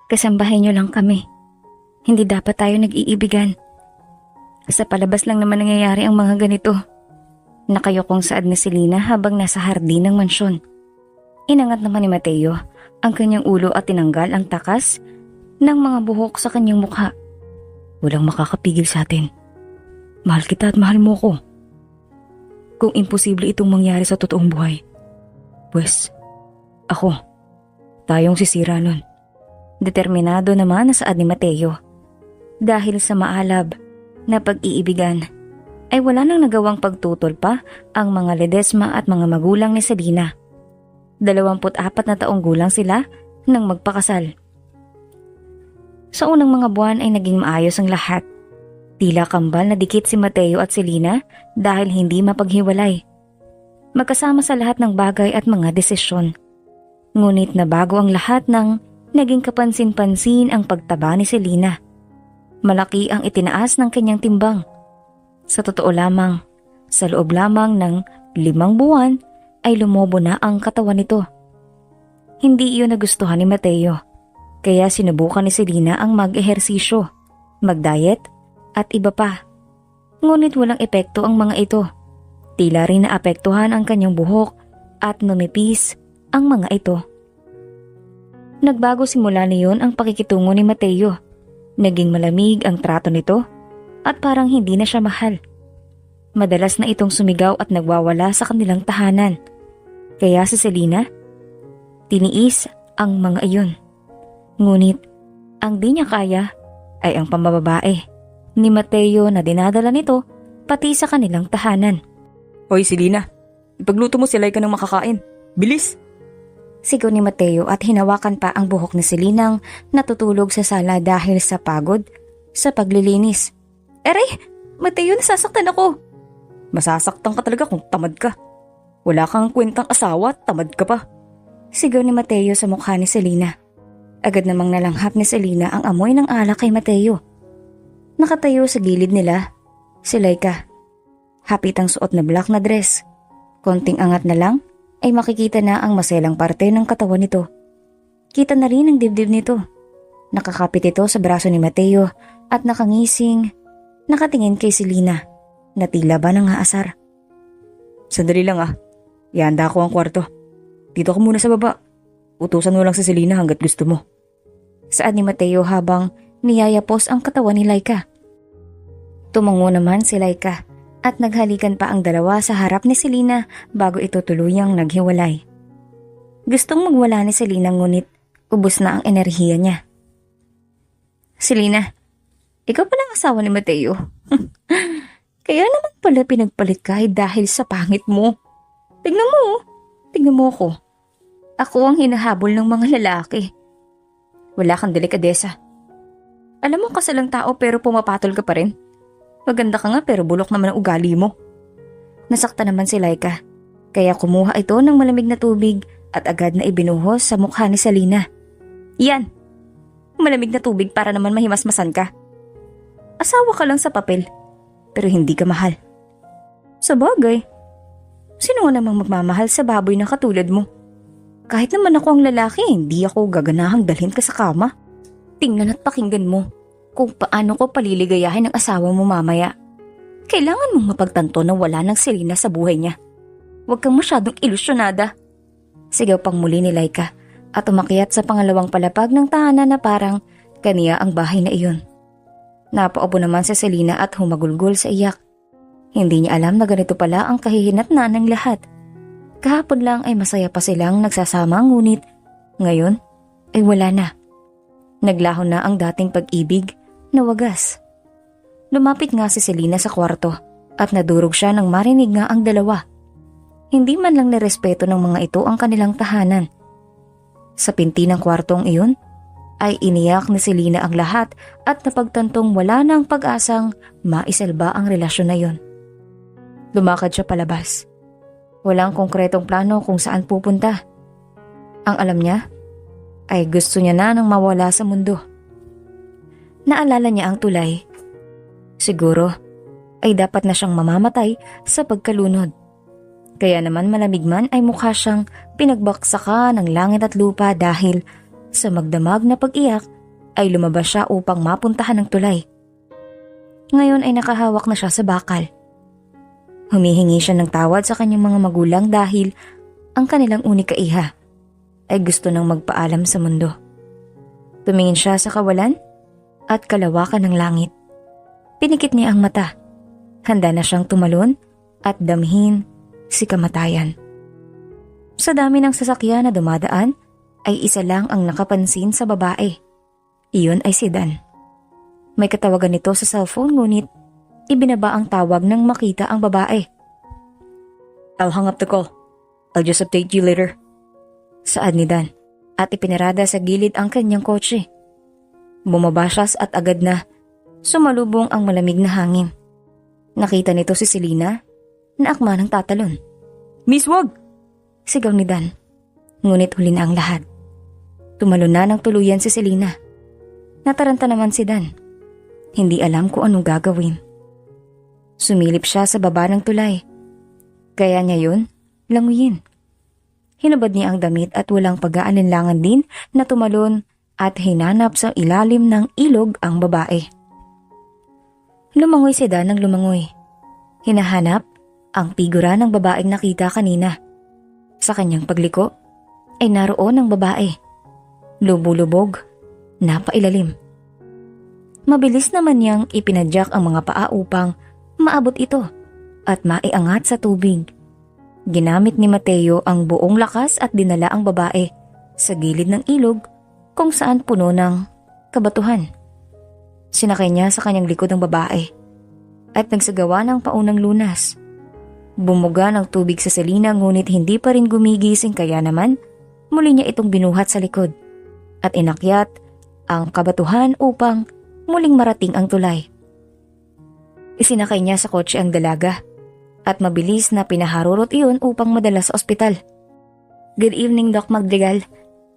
Kasambahay niyo lang kami. Hindi dapat tayo nag-iibigan. Sa palabas lang naman nangyayari ang mga ganito. Nakayokong saad ni Selena habang nasa hardin ng mansyon. Inangat naman ni Mateo ang kanyang ulo at tinanggal ang takas ng mga buhok sa kanyang mukha. Walang makakapigil sa atin. Mahal kita at mahal mo ko. Kung imposible itong mangyari sa totoong buhay, pues, ako, tayong sisira nun. Determinado naman na saad ni Mateo. Dahil sa maalab na pag-iibigan, ay wala nang nagawang pagtutol pa ang mga Ledesma at mga magulang ni Selena. 24 na taong gulang sila nang magpakasal. Sa unang mga buwan ay naging maayos ang lahat. Tila kambal na dikit si Mateo at Selena dahil hindi mapaghiwalay. Magkasama sa lahat ng bagay at mga desisyon. Ngunit nabago ang lahat ng naging kapansin-pansin ang pagtaba ni Selena. Malaki ang itinaas ng kanyang timbang. Sa totoo lamang, sa loob lamang ng 5 buwan ay lumobo na ang katawan nito. Hindi iyon nagustuhan ni Mateo, kaya sinubukan ni Selena ang mag-ehersisyo, mag-diet at iba pa. Ngunit walang epekto ang mga ito. Tila rin naapektuhan ang kanyang buhok at numipis ang mga ito. Nagbago simula niyon ang pakikitungo ni Mateo. Naging malamig ang trato nito at parang hindi na siya mahal. Madalas na itong sumigaw at nagwawala sa kanilang tahanan. Kaya si Selena, tiniis ang mga iyon. Ngunit ang di niya kaya ay ang pambababae ni Mateo na dinadala nito pati sa kanilang tahanan. Hoy Selena, ipagluto mo si Laika ng makakain. Bilis! Sigaw ni Mateo at hinawakan pa ang buhok ni Selenang natutulog sa sala dahil sa pagod sa paglilinis. Aray! Mateo, nasasaktan ako! Masasaktan ka talaga kung tamad ka. Wala kang kwentang asawa, tamad ka pa. Sigaw ni Mateo sa mukha ni Selena. Agad namang nalanghap ni Selena ang amoy ng alak kay Mateo. Nakatayo sa gilid nila, si Laika. Hapit ang suot na black na dress. Konting angat na lang ay makikita na ang maselang parte ng katawan nito. Kita na rin ang dibdib nito. Nakakapit ito sa braso ni Mateo at nakangising, nakatingin kay Selena na tila ba nang haasar. Sandali lang ihanda ko ang kwarto. Dito ka muna sa baba. Utusan mo lang si Selena hanggat gusto mo. Saad ni Mateo habang niyayapos ang katawan ni Laika. Tumango naman si Laika at naghalikan pa ang dalawa sa harap ni Selena bago ito tuluyang naghiwalay. Gustong magwala ni Selena ngunit ubos na ang enerhiya niya. Selena, ikaw pala ang asawa ni Mateo. Kaya naman pala pinagpalit ka dahil sa pangit mo. Tignan mo ako. Ako ang hinahabol ng mga lalaki. Wala kang delikadesa. Alam mo kasalang tao pero pumapatol ka pa rin. Maganda ka nga pero bulok naman ang ugali mo. Nasakta naman si Laika, kaya kumuha ito ng malamig na tubig at agad na ibinuhos sa mukha ni Selena. Yan! Malamig na tubig para naman mahimasmasan ka. Asawa ka lang sa papel, pero hindi ka mahal. Sa bagay, sino namang magmamahal sa baboy na katulad mo? Kahit naman ako ang lalaki, hindi ako gaganahang dalhin ka sa kama. Tingnan at pakinggan mo kung paano ko paliligayahin ang asawa mo mamaya. Kailangan mong mapagtanto na wala ng Selena sa buhay niya. Huwag kang masyadong ilusyonada. Sigaw pang muli ni Laika at umakyat sa pangalawang palapag ng tahanan na parang kaniya ang bahay na iyon. Napaupo naman si Selena at humagulgol sa iyak. Hindi niya alam na ganito pala ang kahihinatnan ng lahat. Kahapon lang ay masaya pa silang nagsasama ngunit ngayon ay wala na. Naglaho na ang dating pag-ibig na wagas. Lumapit nga si Selena sa kwarto at nadurog siya nang marinig nga ang dalawa. Hindi man lang nirespeto ng mga ito ang kanilang tahanan. Sa pinti ng kwartong iyon ay iniyak ni Selena ang lahat at napagtantong wala na ang pag-asang maisalba ang relasyon na iyon. Lumakad siya palabas. Walang konkretong plano kung saan pupunta. Ang alam niya ay gusto niya na nang mawala sa mundo. Naalala niya ang tulay. Siguro ay dapat na siyang mamamatay sa pagkalunod. Kaya naman malamig man ay mukha siyang pinagbaksakan ng langit at lupa dahil sa magdamag na pag-iyak ay lumabas siya upang mapuntahan ng tulay. Ngayon ay nakahawak na siya sa bakal. Humihingi siya ng tawad sa kanyang mga magulang dahil ang kanilang unika iha ay gusto nang magpaalam sa mundo. Tumingin siya sa kawalan at kalawakan ng langit. Pinikit niya ang mata. Handa na siyang tumalon at damhin si kamatayan. Sa dami ng sasakyan na dumadaan, ay isa lang ang nakapansin sa babae. Iyon ay si Dan. May katawagan nito sa cellphone ngunit ibinaba ang tawag nang makita ang babae. I'll hang up the call. I'll just update you later. Saad ni Dan at ipinarada sa gilid ang kanyang kotse. Bumaba siya at agad na sumalubong ang malamig na hangin. Nakita nito si Selena na akma ng tatalon. Miss, wag! Sigaw ni Dan. Ngunit huli na ang lahat. Tumalon na ng tuluyan si Selena. Nataranta naman si Dan. Hindi alam kung anong gagawin. Sumilip siya sa baba ng tulay. Kaya niya yun, languyin. Hinubad niya ang damit at walang pag-aalinlangan din na tumalon at hinanap sa ilalim ng ilog ang babae. Lumangoy si Dan ng lumangoy. Hinahanap ang figura ng babaeng nakita kanina. Sa kanyang pagliko ay naroon ang babae. Lubulubog, napailalim. Mabilis naman niyang ipinadyak ang mga paa upang maabot ito at maiangat sa tubig. Ginamit ni Mateo ang buong lakas at dinala ang babae sa gilid ng ilog kung saan puno ng kabatuhan. Sinakay niya sa kanyang likod ang babae at nagsagawa ng paunang lunas. Bumuga ng tubig sa Selena ngunit hindi pa rin gumigising kaya naman muli niya itong binuhat sa likod at inakyat ang kabatuhan upang muling marating ang tulay. Isinakay niya sa kotse ang dalaga at mabilis na pinaharurot iyon upang madala sa ospital. Good evening, Doc Magdigal.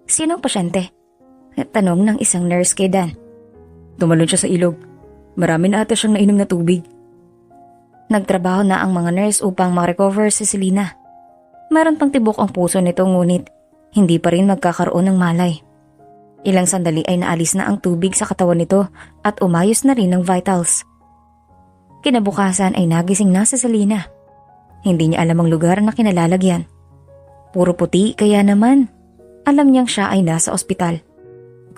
Sinong pasyente? Tanong ng isang nurse kay Dan. Tumalon siya sa ilog. Marami na ata siyang nainom na tubig. Nagtrabaho na ang mga nurse upang ma-recover si Selena. Meron pang tibok ang puso nito ngunit hindi pa rin magkakaroon ng malay. Ilang sandali ay naalis na ang tubig sa katawan nito at umayos na rin ang vitals. Kinabukasan ay nagising na si Selena. Hindi niya alam ang lugar na kinalalagyan. Puro puti kaya naman alam niyang siya ay nasa ospital.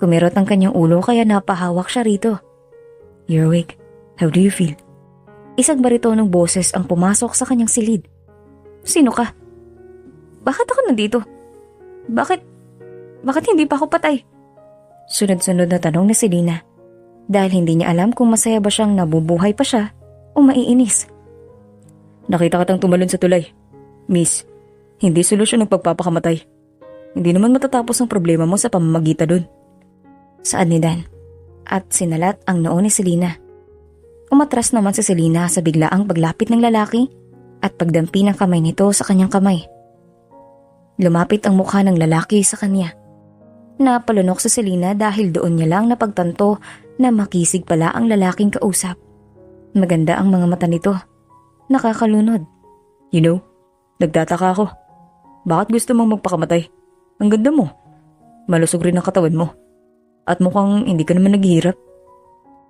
Kumirot ang kanyang ulo kaya napahawak siya rito. You're awake. How do you feel? Isang baritonong boses ang pumasok sa kanyang silid. Sino ka? Bakit ako nandito? Bakit hindi pa ako patay? Sunod-sunod na tanong ni Selena dahil hindi niya alam kung masaya ba siyang nabubuhay pa siya o maiinis. Nakita kitang tumalon sa tulay. Miss, hindi solusyon ng pagpapakamatay. Hindi naman matatapos ang problema mo sa pamamagitan dun. Saad ni Dan at sinalat ang noo ni Selena. Umatras naman si Selena sa biglaang paglapit ng lalaki at pagdampi ng kamay nito sa kanyang kamay. Lumapit ang mukha ng lalaki sa kanya. Napalunok si Selena dahil doon niya lang napagtanto na makisig pala ang lalaking kausap. Maganda ang mga mata nito. Nakakalunod. You know, nagtataka ako. Bakit gusto mong magpakamatay? Ang ganda mo. Malusog rin ang katawan mo. At mukhang hindi ka naman naghihirap.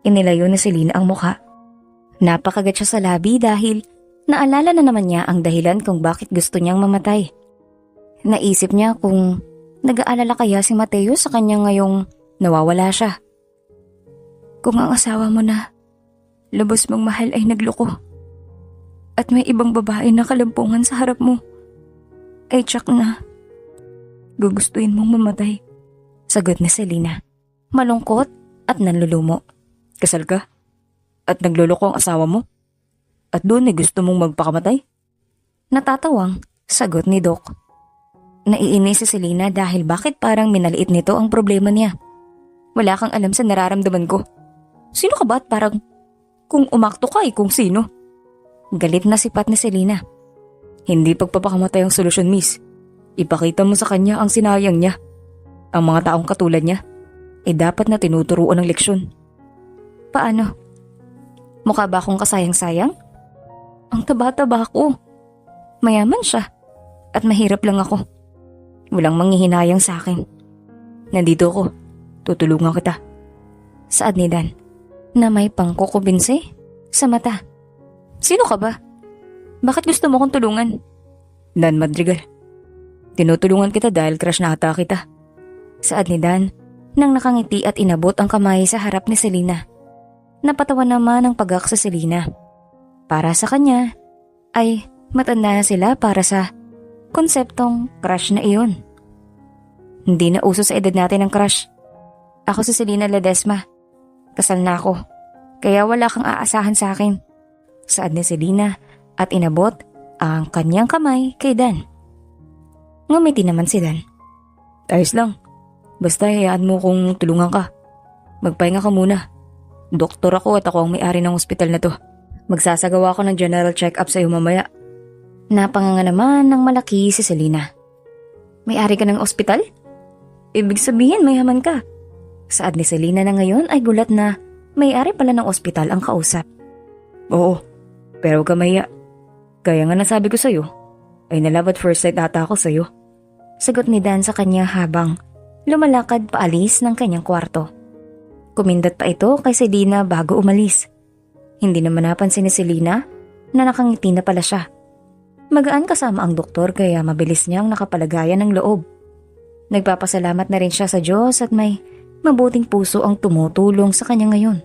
Inilayo ni Selena ang mukha. Napakagat siya sa labi dahil naalala na naman niya ang dahilan kung bakit gusto niyang mamatay. Naisip niya kung nag-aalala kaya si Mateo sa kanya ngayong nawawala siya. Kung ang asawa mo na lubos mong mahal ay nagloko at may ibang babae na kalampungan sa harap mo, ay tsak na gugustuhin mong mamatay. Sagot ni Selena, malungkot at nanlulumo. Kasal ka? At nagloloko ang asawa mo? At doon ay gusto mong magpakamatay? Natatawang sagot ni Doc. Naiinis si Selena dahil bakit parang minaliit nito ang problema niya. Wala kang alam sa nararamdaman ko. Sino ka ba at parang kung umakto ka ay kung sino? Galit na sipat ni Selena. Hindi pagpapakamatay ang solusyon, miss. Ipakita mo sa kanya ang sinayang niya. Ang mga taong katulad niya ay dapat na tinuturuan ng leksyon. Paano? Mukha ba akong kasayang-sayang? Ang taba-taba ko. Mayaman siya at mahirap lang ako. Walang manghihinayang sa akin. Nandito ako. Tutulungan kita. Saad ni Dan na may pangkukubinsi sa mata. Sino ka ba? Bakit gusto mo kong tulungan? Dan Madrigal. Tinutulungan kita dahil crush na ata kita. Saad ni Dan nang nakangiti at inabot ang kamay sa harap ni Selena. Napatawa naman ang pagak sa Selena. Para sa kanya ay matanda na sila para sa konseptong crush na iyon. Hindi na uso sa edad natin ang crush. Ako si Selena Ledesma. Kasal na ako. Kaya wala kang aasahan sa akin. Saad ni Selena at inabot ang kanyang kamay kay Dan. Ngumiti naman si Dan. Ayos lang. Basta hayaan mo kung tulungan ka. Magpahinga ka muna. Doktor ako at ako ang may-ari ng ospital na to. Magsasagawa ako ng general check-up sa iyo mamaya. Napanganga naman ng malaki si Selena. May-ari ka ng ospital? Ibig sabihin mayaman ka. Saad ni Selena na ngayon ay gulat na may-ari pala ng ospital ang kausap. Oo, pero huwag ka mahiya. Kaya nga nasabi ko sa'yo, ay na-love at first sight ata ako sa'yo. Sagot ni Dan sa kanya habang lumalakad paalis ng kanyang kwarto. Kumindat pa ito kay Selena bago umalis. Hindi naman napansin ni Selena na nakangiti na pala siya. Magaan kasama ang doktor kaya mabilis niyang nakapalagayan ng loob. Nagpapasalamat na rin siya sa Diyos at may mabuting puso ang tumutulong sa kanya ngayon.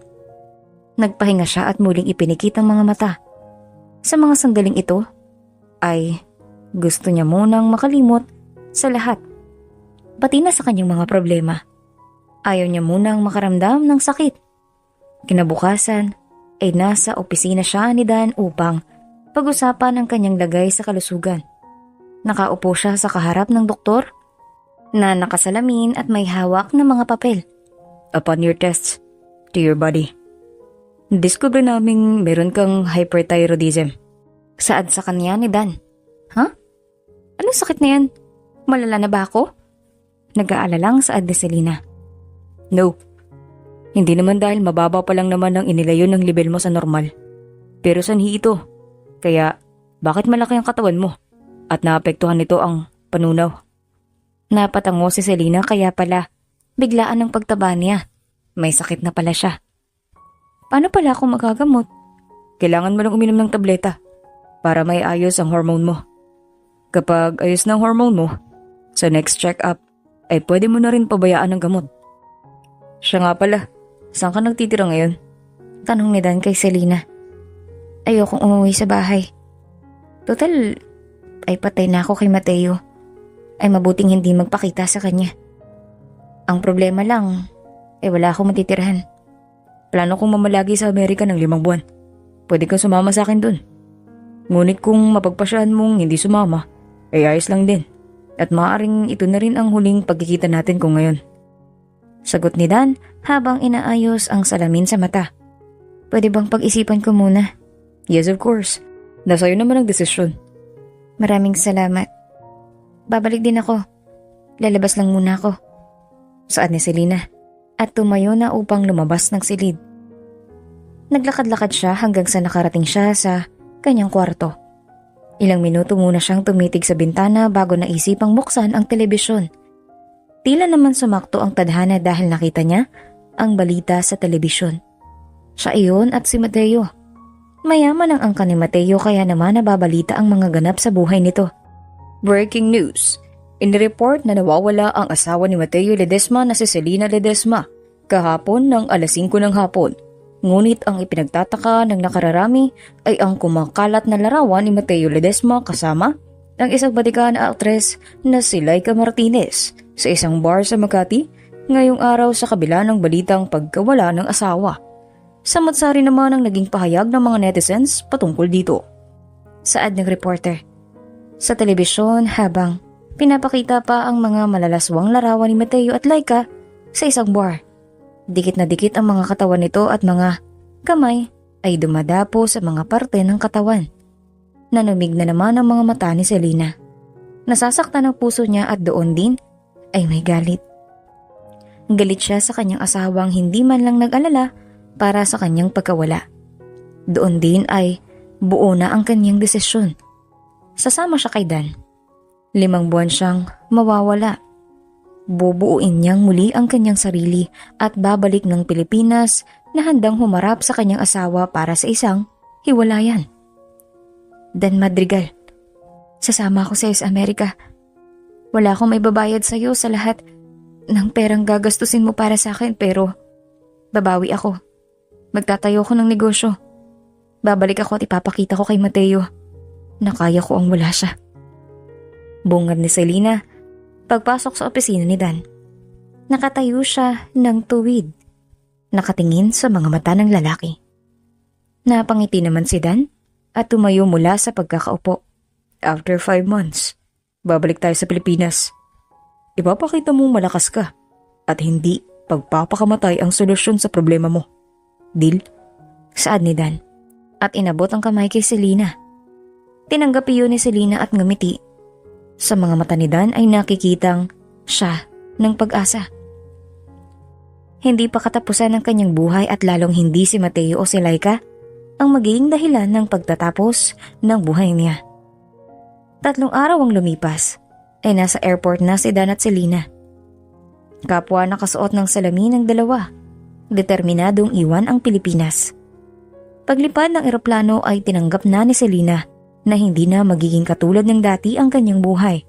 Nagpahinga siya at muling ipinikit ang mga mata. Sa mga sandaling ito ay gusto niya munang makalimot sa lahat. Pati na sa kanyang mga problema. Ayaw niya munang makaramdam ng sakit. Kinabukasan ay nasa opisina siya ni Dan upang pag-usapan ang kanyang lagay sa kalusugan. Nakaupo siya sa kaharap ng doktor na nakasalamin at may hawak na mga papel. Upon your tests to your body, discover naming meron kang hyperthyroidism. Saad sa kanya ni Dan. Ha? Anong sakit na yan? Malala na ba ako? Nag-aalalang saad ni Selena. No. Hindi naman dahil mababa pa lang naman ang inilayo ng level mo sa normal. Pero sanhi ito. Kaya bakit malaki ang katawan mo? At naapektuhan nito ang panunaw. Napatango si Selena kaya pala biglaan ang pagtaba niya. May sakit na pala siya. Paano pala ako magagamot? Kailangan mo lang uminom ng tableta para may ayos ang hormone mo. Kapag ayos na ang hormone mo, sa next check-up ay pwede mo na rin pabayaan ng gamot. Siya nga pala, saan ka nagtitira ngayon? Tanong ni Dan kay Selena. Ayokong umuwi sa bahay. Total, ay patay na ako kay Mateo. Ay mabuting hindi magpakita sa kanya. Ang problema lang, wala akong matitirahan. Plano kong mamalagi sa Amerika ng 5 buwan. Pwede kang sumama sa akin dun. Ngunit kung mapagpasyahan mong hindi sumama, ay ayos lang din. At maaaring ito na rin ang huling pagkikita natin kung ngayon. Sagot ni Dan habang inaayos ang salamin sa mata. Pwede bang pag-isipan ko muna? Yes, of course. Nasa'yo naman ang desisyon. Maraming salamat. Babalik din ako. Lalabas lang muna ako. Saad ni Selena at tumayo na upang lumabas ng silid. Naglakad-lakad siya hanggang sa nakarating siya sa kanyang kwarto. Ilang minuto muna siyang tumitig sa bintana bago naisipang buksan ang telebisyon. Tila naman sumakto ang tadhana dahil nakita niya ang balita sa telebisyon. Siya iyon at si Mateo. Mayaman ang angka ni Mateo kaya naman nababalita ang mga ganap sa buhay nito. Breaking news. Inireport na nawawala ang asawa ni Mateo Ledesma na si Selena Ledesma kahapon ng alas 5 ng hapon. Ngunit ang ipinagtataka ng nakararami ay ang kumakalat na larawan ni Mateo Ledesma kasama ang isang batikan na aktres na si Laika Martinez sa isang bar sa Makati ngayong araw sa kabila ng balitang pagkawala ng asawa. Samot-sari naman ang naging pahayag ng mga netizens patungkol dito. Saad ng reporter. Sa telebisyon habang pinapakita pa ang mga malalaswang larawan ni Mateo at Laika sa isang bar. Dikit na dikit ang mga katawan nito at mga kamay ay dumadapo sa mga parte ng katawan. Nanumig na naman ang mga mata ni Selena. Nasasaktan ang puso niya at doon din ay may galit. Galit siya sa kanyang asawang hindi man lang nag-alala para sa kanyang pagkawala. Doon din ay buo na ang kanyang desisyon. Sasama siya kay Dan. 5 buwan siyang mawawala. Bubuuin niyang muli ang kanyang sarili at babalik ng Pilipinas na handang humarap sa kanyang asawa para sa isang hiwalayan. Dan Madrigal, sasama ako sa iyo sa Amerika. Wala akong maibabayad sa iyo sa lahat ng perang gagastusin mo para sa akin, pero babawi ako. Magtatayo ko ng negosyo. Babalik ako at ipapakita ko kay Mateo na kaya ko ang wala siya. Bungad ni Selena pagpasok sa opisina ni Dan. Nakatayo siya ng tuwid, nakatingin sa mga mata ng lalaki. Napangiti naman si Dan at tumayo mula sa pagkakaupo. After 5 months, babalik tayo sa Pilipinas. Ipapakita mong malakas ka at hindi pagpapakamatay ang solusyon sa problema mo. Deal? Saad ni Dan at inabot ang kamay kay Selena. Tinanggap iyon ni Selena at ngumiti. Sa mga mata ni Dan ay nakikitang siya ng pag-asa. Hindi pa katapusan ng kanyang buhay at lalong hindi si Mateo o si Laika ang magiging dahilan ng pagtatapos ng buhay niya. 3 araw ang lumipas ay nasa airport na si Dan at Selena. Kapwa nakasuot ng salamin ng dalawa, determinadong iwan ang Pilipinas. Paglipad ng eroplano ay tinanggap na ni Selena na hindi na magiging katulad ng dati ang kanyang buhay.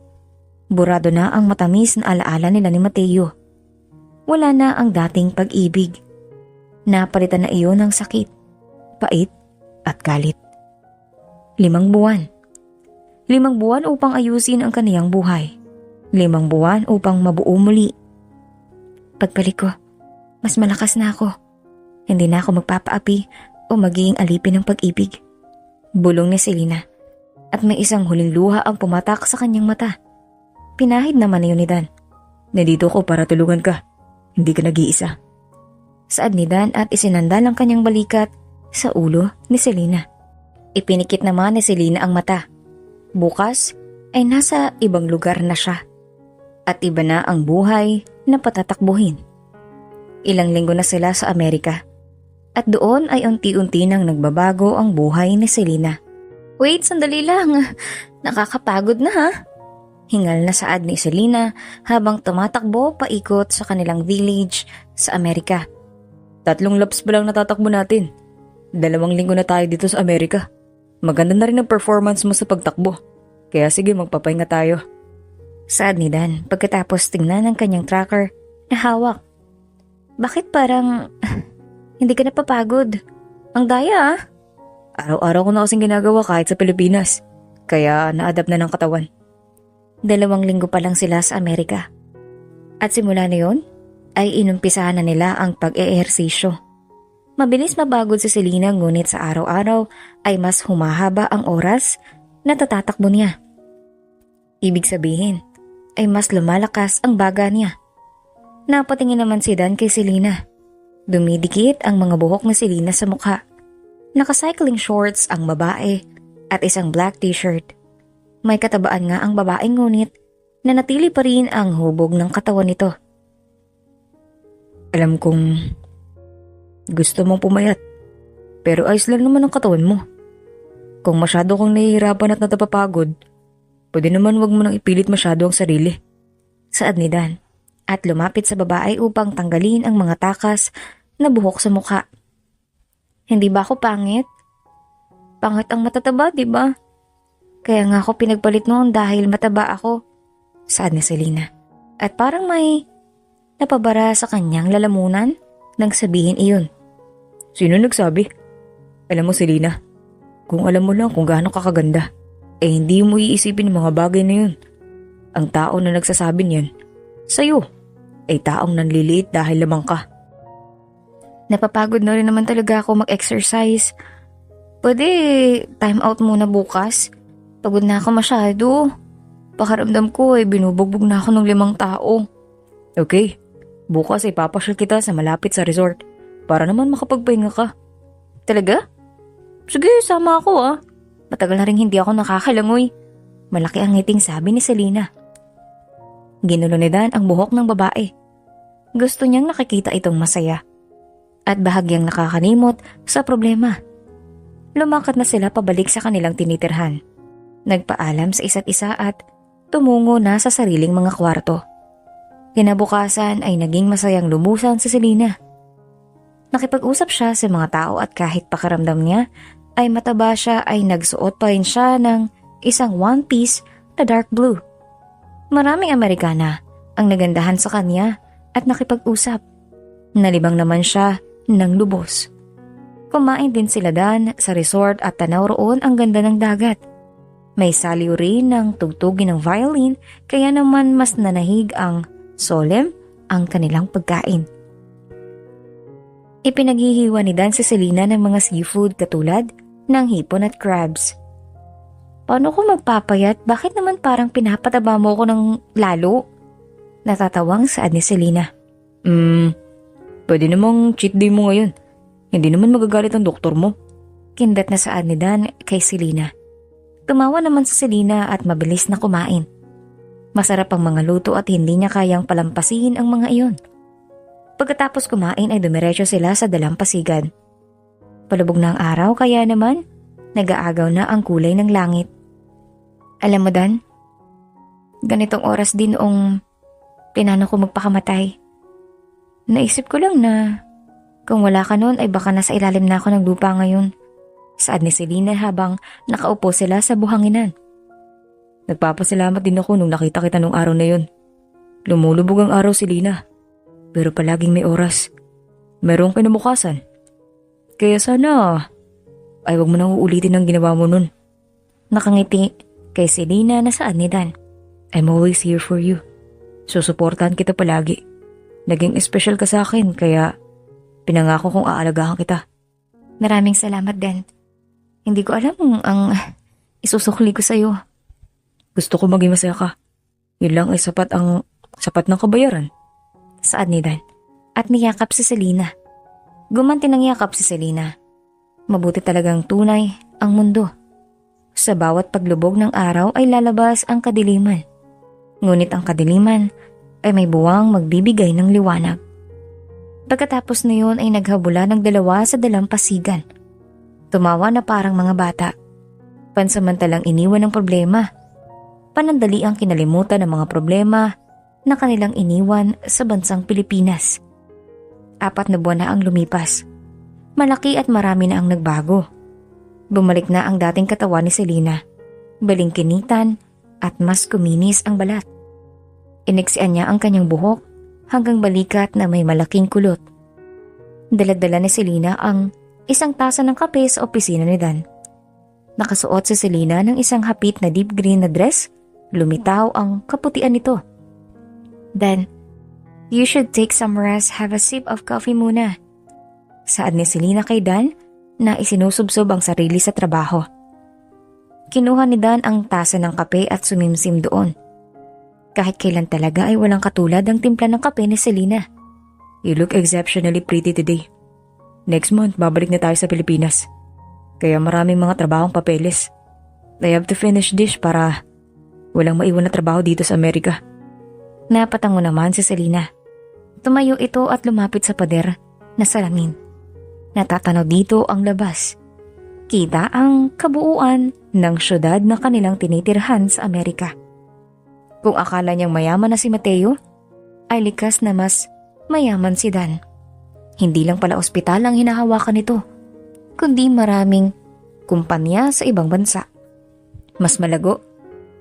Burado na ang matamis na alaala nila ni Mateo. Wala na ang dating pag-ibig. Napalitan na iyon ng sakit, pait at galit. 5 buwan. 5 buwan upang ayusin ang kaniyang buhay. 5 buwan upang mabuo muli. Pagbalik ko, mas malakas na ako. Hindi na ako magpapaapi o magiging alipin ng pag-ibig. Bulong ni Selena. At may isang huling luha ang pumatak sa kanyang mata. Pinahid naman niyo ni Dan. Nandito ko para tulungan ka. Hindi ka nag-iisa. Saad ni Dan at isinandal ang kanyang balikat sa ulo ni Selena. Ipinikit naman ni Selena ang mata. Bukas ay nasa ibang lugar na siya. At iba na ang buhay na patatakbuhin. Ilang linggo na sila sa Amerika. At doon ay unti-unti nang nagbabago ang buhay ni Selena. Wait, sandali lang. Nakakapagod na ha? Hingal na saad ni Selena habang tumatakbo paikot sa kanilang village sa Amerika. 3 laps ba lang natatakbo natin? 2 linggo na tayo dito sa Amerika. Maganda na rin ang performance mo sa pagtakbo. Kaya sige, magpapahinga tayo. Saad ni Dan pagkatapos tingnan ng kanyang tracker na hawak. Bakit parang hindi ka napapagod? Ang daya ah. Araw-araw ko na kasing ginagawa kahit sa Pilipinas. Kaya na-adapt na ng katawan. 2 linggo pa lang sila sa Amerika. At simula na yun, ay inumpisahan na nila ang pag-eehersisyo. Mabilis mabagod si Selena ngunit sa araw-araw ay mas humahaba ang oras na tatatakbo niya. Ibig sabihin, ay mas lumalakas ang baga niya. Napatingin naman si Dan kay Selena. Dumidikit ang mga buhok ni Selena sa mukha. Naka-cycling shorts ang babae at isang black t-shirt. May katabaan nga ang babae ngunit nanatili pa rin ang hubog ng katawan nito. Alam kong gusto mong pumayat, pero ayos lang naman ang katawan mo. Kung masyado kang nahihirapan at natapapagod, pwede naman wag mo nang ipilit masyado ang sarili. Saad ni Dan at lumapit sa babae upang tanggalin ang mga takas na buhok sa mukha. Hindi ba ako pangit? Pangit ang matataba, di ba? Kaya nga ako pinagpalit noon dahil mataba ako. Saad ni Selena. At parang may napabara sa kanyang lalamunan nang sabihin iyon. Sino nagsabi? Alam mo Selena, kung alam mo lang kung gaano kakaganda, hindi mo iisipin ang mga bagay na yun. Ang tao na nagsasabi niyan, sa'yo, ay taong nanliliit dahil lamang ka. Napapagod na rin naman talaga ako mag-exercise. Pwede time out muna bukas. Pagod na ako masyado. Pakaramdam ko ay binubugbog na ako ng 5 tao. Okay, bukas ay papasyal kita sa malapit sa resort para naman makapagpahinga ka. Talaga? Sige, sama ako ah. Matagal na rin hindi ako nakakalangoy. Malaki ang ngiting sabi ni Selena. Ginulo ni Dan ang buhok ng babae. Gusto niyang nakikita itong masaya. At bahagyang nakakalimot sa problema. Lumakad na sila pabalik sa kanilang tinitirhan. Nagpaalam sa isa't isa at tumungo na sa sariling mga kwarto. Kinabukasan ay naging masayang lumusan si Selena. Nakipag-usap siya sa mga tao at kahit pakiramdam niya ay mataba siya ay nagsuot pa rin siya ng isang one piece na dark blue. Maraming Amerikana ang nagandahan sa kanya at nakipag-usap. Nalibang naman siya ng lubos. Kumain din sila dan sa resort at tanaw roon ang ganda ng dagat. May saliw rin ng tugtugin ng violin kaya naman mas nanahig ang solemn ang kanilang pagkain. Ipinaghihiwa ni Dan si Selena ng mga seafood katulad ng hipon at crabs. Paano ko magpapayat? Bakit naman parang pinapataba mo ko ng lalo? Natatawang saad ni Selena. Pwede namang cheat day mo ngayon. Hindi naman magagalit ang doktor mo. Kindat na saad ni Dan kay Selena. Tumawa naman si Selena at mabilis na kumain. Masarap ang mga luto at hindi niya kayang palampasin ang mga iyon. Pagkatapos kumain ay dumiretso sila sa dalampasigan. Palubog na ang araw kaya naman nag-aagaw na ang kulay ng langit. Alam mo Dan, ganitong oras din noong pinano ko magpakamatay. Naisip ko lang na kung wala ka noon ay baka nasa ilalim na ako ng lupa ngayon. Saad ni Selena habang nakaupo sila sa buhanginan. Nagpapasalamat din ako nung nakita kita nung araw na yun. Lumulubog ang araw, Selena. Pero palaging may oras. Merong kinabukasan. Kaya sana ay wag mo nang uulitin ang ginawa mo nun. Nakangiti kay Selena na saad ni Dan. I'm always here for you. Susuportahan kita palagi. Naging espesyal ka sa akin kaya pinangako kong aalagaan kita. Maraming salamat Dan. Hindi ko alam ang isusukli ko sa'yo. Gusto ko maging masaya ka. Yun lang ay sapat ng kabayaran. Saad ni Dan. At niyakap si Selena. Gumanti ng yakap si Selena. Mabuti talagang tunay ang mundo. Sa bawat paglubog ng araw ay lalabas ang kadiliman. Ngunit ang kadiliman ay may buwang magbibigay ng liwanag. Pagkatapos na yun ay naghabula ng dalawa sa dalampasigan. Tumawa na parang mga bata. Pansamantalang iniwan ng problema. Panandali ang kinalimutan ng mga problema na kanilang iniwan sa bansang Pilipinas. 4 na buwan na ang lumipas. Malaki at marami na ang nagbago. Bumalik na ang dating katawan ni Selena. Balingkinitan at mas kuminis ang balat. Iniksian niya ang kanyang buhok hanggang balikat na may malaking kulot. Daladala ni Selena ang isang tasa ng kape sa opisina ni Dan. Nakasuot si Selena ng isang hapit na deep green na dress. Lumitaw ang kaputian nito. Dan, you should take some rest, have a sip of coffee muna. Saad ni Selena kay Dan na isinusubsob ang sarili sa trabaho. Kinuha ni Dan ang tasa ng kape at sumimsim doon. Kahit kailan talaga ay walang katulad ang timpla ng kape ni Selena. You look exceptionally pretty today. Next month, babalik na tayo sa Pilipinas. Kaya maraming mga trabahong papeles. I have to finish this para walang maiwan na trabaho dito sa Amerika. Napatango naman si Selena. Tumayo ito at lumapit sa pader na salamin. Natatanaw dito ang labas. Kita ang kabuuan ng syudad na kanilang tinitirhan sa Amerika. Kung akala niyang mayaman na si Mateo, ay likas na mas mayaman si Dan. Hindi lang pala ospital ang hinahawakan nito, kundi maraming kumpanya sa ibang bansa. Mas malago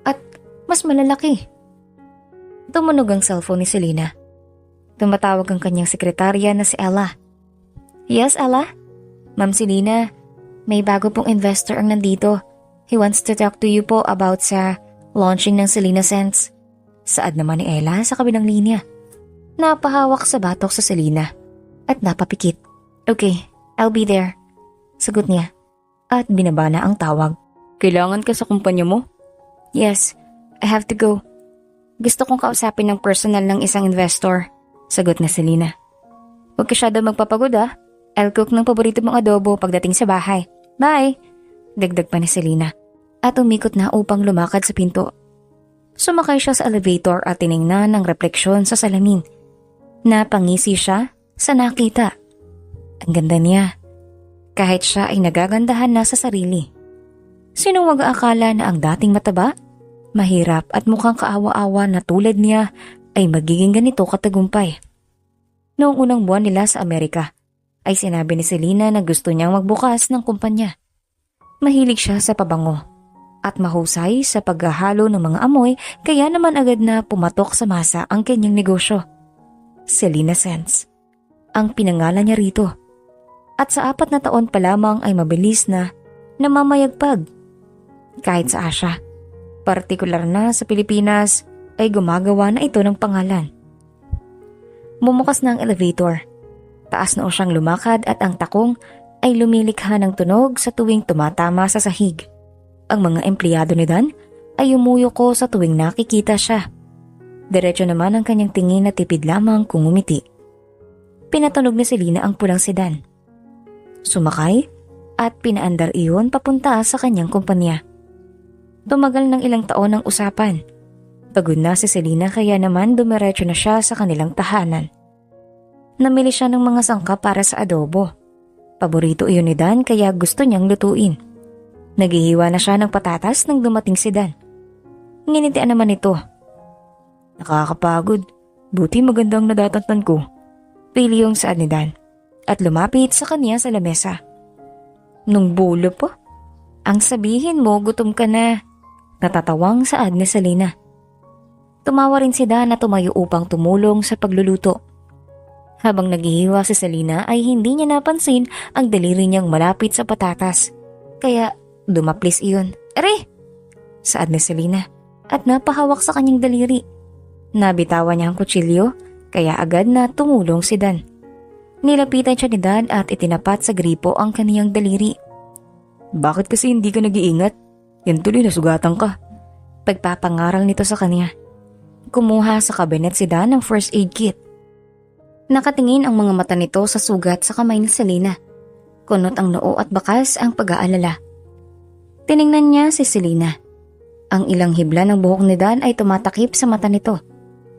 at mas malalaki. Tumunog ang cellphone ni Selena. Tumatawag ang kanyang sekretarya na si Ella. Yes, Ella? Ma'am Selena, may bago pong investor ang nandito. He wants to talk to you po about sa launching ng Selena Scents. Saad naman ni Ella sa kabilang linya. Napahawak sa batok sa Selena at napapikit. Okay, I'll be there. Sagot niya at binaba na ang tawag. Kailangan ka sa kumpanya mo? Yes, I have to go. Gusto kong kausapin ng personal ng isang investor. Sagot na Selena. Huwag ka siya daw magpapagod ah. I'll cook ng paborito mong adobo pagdating sa bahay. Bye! Dagdag pa ni Selena at umikot na upang lumakad sa pinto. Sumakay siya sa elevator at tiningnan ng refleksyon sa salamin. Napangisi siya sa nakita. Ang ganda niya. Kahit siya ay nagagandahan na sa sarili. Sinong wag-aakala na ang dating mataba, mahirap at mukhang kaawa-awa na tulad niya ay magiging ganito katagumpay. Noong unang buwan nila sa Amerika, ay sinabi ni Selena na gusto niyang magbukas ng kumpanya. Mahilig siya sa pabango at mahusay sa paghahalo ng mga amoy, kaya naman agad na pumatok sa masa ang kanyang negosyo. Selena Scents ang pinangalan niya rito. At sa 4 na taon pa lamang ay mabilis na namamayagpag. Kahit sa Asia, partikular na sa Pilipinas, ay gumagawa na ito ng pangalan. Bumukas na ang elevator. Taas na siyang lumakad at ang takong ay lumilikha ng tunog sa tuwing tumatama sa sahig. Ang mga empleyado ni Dan ay umuyoko sa tuwing nakikita siya. Diretso naman ang kanyang tingin na tipid lamang kung umiti. Pinatunog ni Selena ang pulang sedan. Sumakay at pinaandar iyon papunta sa kanyang kumpanya. Tumagal ng ilang taon ang usapan. Pagod na si Selena kaya naman dumiretso na siya sa kanilang tahanan. Namili siya ng mga sangkap para sa adobo. Paborito iyon ni Dan kaya gusto niyang lutuin. Naghihiwa na siya ng patatas nang dumating si Dan. Nginitian naman ito. Nakakapagod. Buti magandang nadatantan ko. Pili yung saad ni Dan at lumapit sa kanya sa lamesa. Nung bulo po, ang sabihin mo gutom ka na. Natatawang saad ni Selena. Tumawa rin si Dan na tumayo upang tumulong sa pagluluto. Habang naghihiwa si Selena ay hindi niya napansin ang daliri niyang malapit sa patatas. Kaya dumaplis iyon. Aray! Saad ni Selena at napahawak sa kanyang daliri. Nabitawan niya ang kutsilyo kaya agad na tumulong si Dan. Nilapitan siya ni Dan at itinapat sa gripo ang kaniyang daliri. Bakit kasi hindi ka nag-iingat? Yan tuloy nasugatan ka. Pagpapangaral nito sa kanya. Kumuha sa kabinet si Dan ng first aid kit. Nakatingin ang mga mata nito sa sugat sa kamay ni Selena. Kunot ang noo at bakas ang pag-aalala. Tiningnan niya si Selena. Ang ilang hibla ng buhok ni Dan ay tumatakip sa mata nito.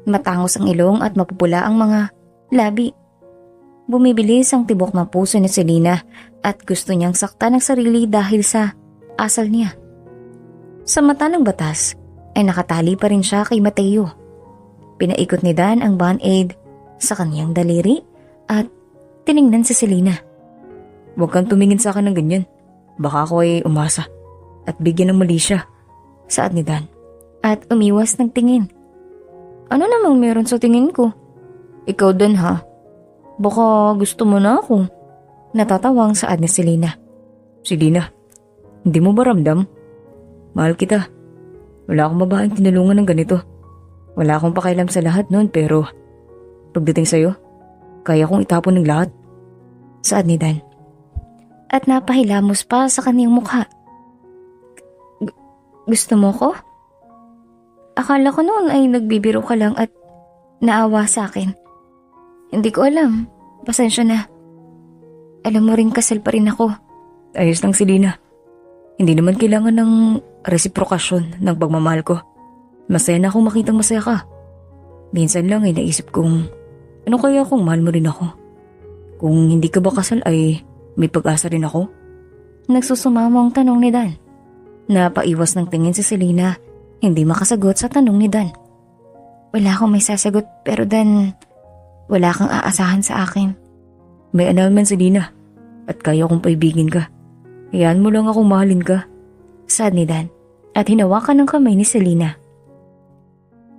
Matangos ang ilong at mapupula ang mga labi. Bumibilis ang tibok ng puso ni Selena at gusto niyang saktan ang sarili dahil sa asal niya. Sa mata ng batas ay nakatali pa rin siya kay Mateo. Pinaikot ni Dan ang band-aid sa kanyang daliri at tiningnan si Selena. Huwag kang tumingin sa akin ng ganyan. Baka ako ay umasa at bigyan ng mali siya, saad ni Dan. At umiwas ng tingin. Ano namang meron sa tingin ko? Ikaw din ha? Baka gusto mo na ako. Natatawang saad ni Selena. Selena, hindi mo ba ramdam? Mahal kita. Wala akong babaeng tinulungan ng ganito. Wala akong pakialam sa lahat nun pero pagdating sa'yo, kaya kong itapon ng lahat. Saad ni Dan. At napahilamos pa sa kaniyang mukha. Gusto mo ko? Akala ko noon ay nagbibiro ka lang at naawa sa akin. Hindi ko alam. Pasensya na. Alam mo rin kasal pa rin ako. Ayos lang, Selena. Hindi naman kailangan ng resiprokasyon ng pagmamahal ko. Masaya na akong makitang masaya ka. Minsan lang ay naisip kong ano kaya kung mahal mo rin ako? Kung hindi ka ba kasal ay may pag-asa rin ako? Nagsusumamo ang tanong ni Dan. Napaiwas ng tingin si Selena, hindi makasagot sa tanong ni Dan. Wala akong may sasagot pero Dan, wala kang aasahan sa akin. May annulment, Selena, at kaya kong paibigin ka. Hayaan mo lang akong mahalin ka. Saad ni Dan at hinawakan ng kamay ni Selena.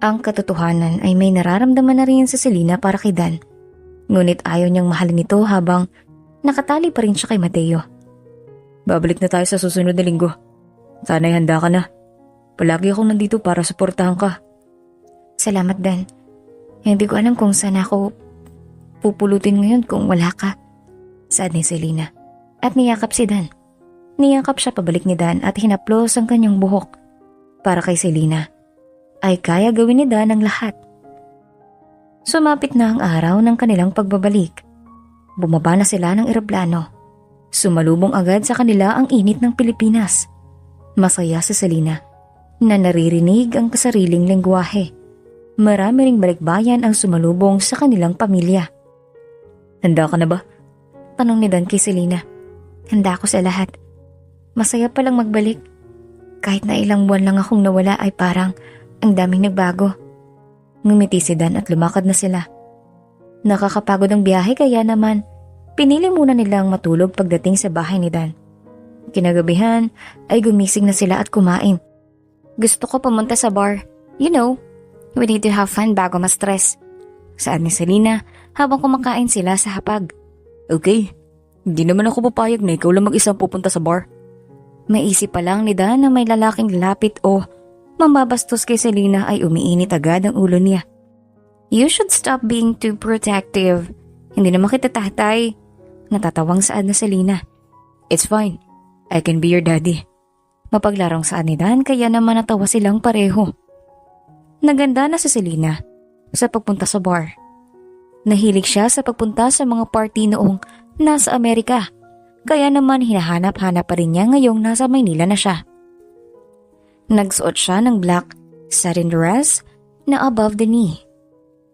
Ang katotohanan ay may nararamdaman na rin si Selena para kay Dan. Ngunit ayaw niyang mahalin ito habang nakatali pa rin siya kay Mateo. Babalik na tayo sa susunod na linggo. Sana'y handa ka na. Palagi akong nandito para suportahan ka. Salamat, Dan. Hindi ko alam kung saan ako pupulutin ngayon kung wala ka. Saad ni Selena. At niyakap si Dan. Niyakap siya pabalik ni Dan at hinaplos ang kanyang buhok. Para kay Selena ay kaya gawin ni Dan ang lahat. Sumapit na ang araw ng kanilang pagbabalik. Bumaba na sila ng eroplano. Sumalubong agad sa kanila ang init ng Pilipinas. Masaya si Selena na naririnig ang kasariling lengguwahe. Marami ring balikbayan ang sumalubong sa kanilang pamilya. Handa ka na ba? Tanong ni Dan kay Selena. Handa ako sa lahat. Masaya palang magbalik. Kahit na ilang buwan lang akong nawala ay parang ang daming nagbago. Ngumiti si Dan at lumakad na sila. Nakakapagod ang biyahe kaya naman pinili muna nilang matulog pagdating sa bahay ni Dan. Kinagabihan ay gumising na sila at kumain. Gusto ko pumunta sa bar. You know, we need to have fun bago ma-stress. Saad ni Selena habang kumakain sila sa hapag. Okay, hindi naman ako papayag na ikaw lang mag-isang pupunta sa bar. Maisip pa lang ni Dan na may lalaking lalapit o mambabastos kay Selena ay umiinit agad ang ulo niya. You should stop being too protective. Hindi naman kita tatay. Natatawang saad na Selena. It's fine. I can be your daddy. Mapaglarong saad ni Dan kaya naman natawa silang pareho. Naganda na si Selena sa pagpunta sa bar. Nahilig siya sa pagpunta sa mga party noong nasa Amerika. Kaya naman hinahanap-hanap pa rin niya ngayong nasa Maynila na siya. Nagsuot siya ng black satin dress na above the knee,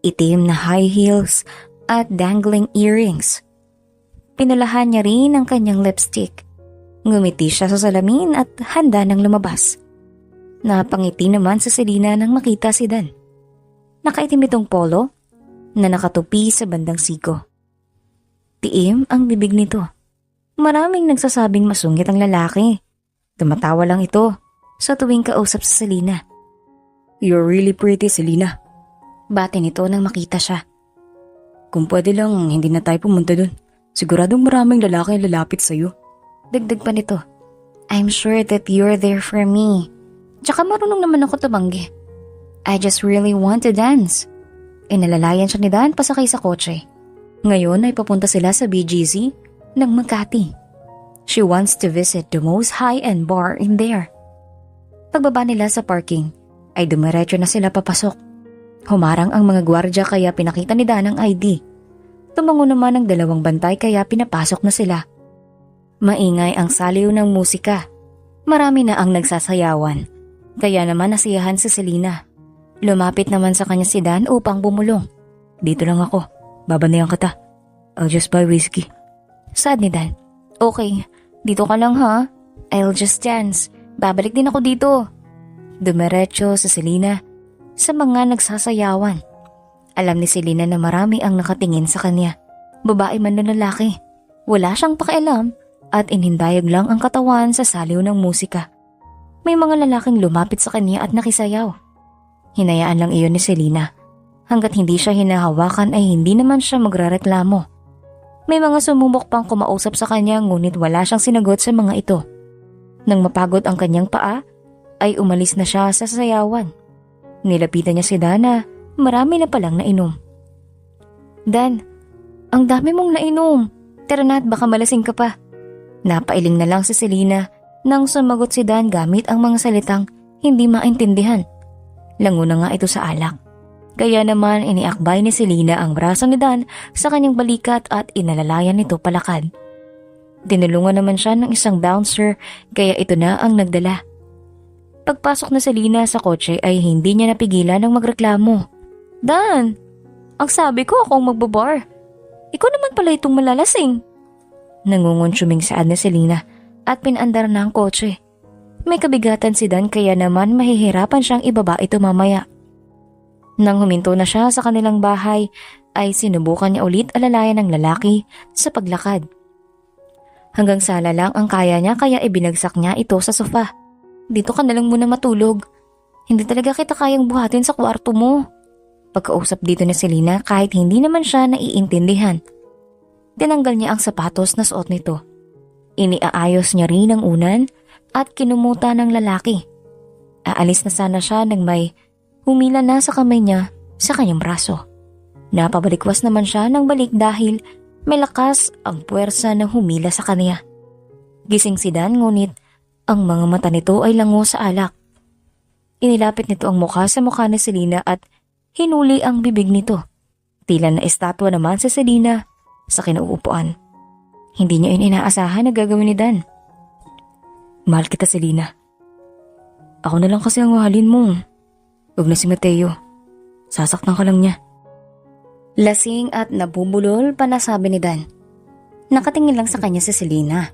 itim na high heels at dangling earrings. Pinulahan niya rin ang kanyang lipstick. Ngumiti siya sa salamin at handa nang lumabas. Napangiti naman sa Selena nang makita si Dan. Nakaitim itong polo na nakatupi sa bandang siko. Tiim ang bibig nito. Maraming nagsasabing masungit ang lalaki. Tumatawa lang ito sa tuwing kausap sa Selena. You're really pretty, Selena. Bati nito nang makita siya. Kung pwede lang, hindi na tayo pumunta dun. Siguradong maraming lalaki ang lalapit sa'yo. Dagdag pa nito. I'm sure that you're there for me. Tsaka marunong naman ako tumanggi. I just really want to dance. Inalalayan siya ni Dan pasakay sa kotse. Ngayon ay papunta sila sa BGC ng Makati. She wants to visit the most high-end bar in there. Pagbaba nila sa parking, ay dumiretso na sila papasok. Humarang ang mga gwardya kaya pinakita ni Dan ang ID. Tumango naman ang dalawang bantay kaya pinapasok na sila. Maingay ang saliw ng musika. Marami na ang nagsasayawan. Kaya naman nasiyahan si Selena. Lumapit naman sa kanya si Dan upang bumulong. Dito lang ako. Babanayan kita. I'll just buy whiskey. Saad ni Dan. Okay, dito ka lang ha. I'll just dance. Babalik din ako dito. Dumiretso si Selena sa mga nagsasayawan. Alam ni Selena na marami ang nakatingin sa kanya. Babae man o lalaki. Wala siyang pakialam at inhindayag lang ang katawan sa saliw ng musika. May mga lalaking lumapit sa kanya at nakisayaw. Hinayaan lang iyon ni Selena. Hanggat hindi siya hinahawakan ay hindi naman siya magrareklamo. May mga sumubok pang kumausap sa kanya ngunit wala siyang sinagot sa mga ito. Nang mapagod ang kanyang paa, ay umalis na siya sa sayawan. Nilapitan niya si Dana, marami na palang nainom. Dan, ang dami mong nainom. Tara na at baka malasing ka pa. Napailing na lang si Selena nang sumagot si Dan gamit ang mga salitang hindi maintindihan. Lango na nga ito sa alak. Kaya naman iniakbay ni Selena ang braso ni Dan sa kanyang balikat at inalalayan nito palakad. Tinulungan naman siya ng isang bouncer kaya ito na ang nagdala. Pagpasok na Selena sa kotse ay hindi niya napigilan ng magreklamo. Dan, ang sabi ko akong magbabar. Ikaw naman pala itong malalasing. Nangungunsyuming saad na Selena at pinandar na ang kotse. May kabigatan si Dan kaya naman mahihirapan siyang ibaba ito mamaya. Nang huminto na siya sa kanilang bahay, ay sinubukan niya ulit alalayan ng lalaki sa paglakad. Hanggang sala lang ang kaya niya kaya ibinagsak niya ito sa sofa. Dito ka na lang muna matulog. Hindi talaga kita kayang buhatin sa kwarto mo. Pagkausap dito ni Selena kahit hindi naman siya naiintindihan. Tinanggal niya ang sapatos na suot nito. Iniaayos niya rin ang unan at kinumuta ng lalaki. Aalis na sana siya nang may humila na sa kamay niya sa kanyang braso. Napabalikwas naman siya ng balik dahil may lakas ang puwersa na humila sa kanya. Gising si Dan ngunit ang mga mata nito ay lango sa alak. Inilapit nito ang mukha sa mukha ni Selena at hinuli ang bibig nito. Tila na estatwa naman si Selena sa kinauupuan. Hindi niya inaasahan na gagawin ni Dan. Mahal kita, Selena. Ako na lang kasi ang mahalin mo. Huwag na si Mateo. Sasaktan ka lang niya. Lasing at nabubulol pa nasabi ni Dan. Nakatingin lang sa kanya si Selena.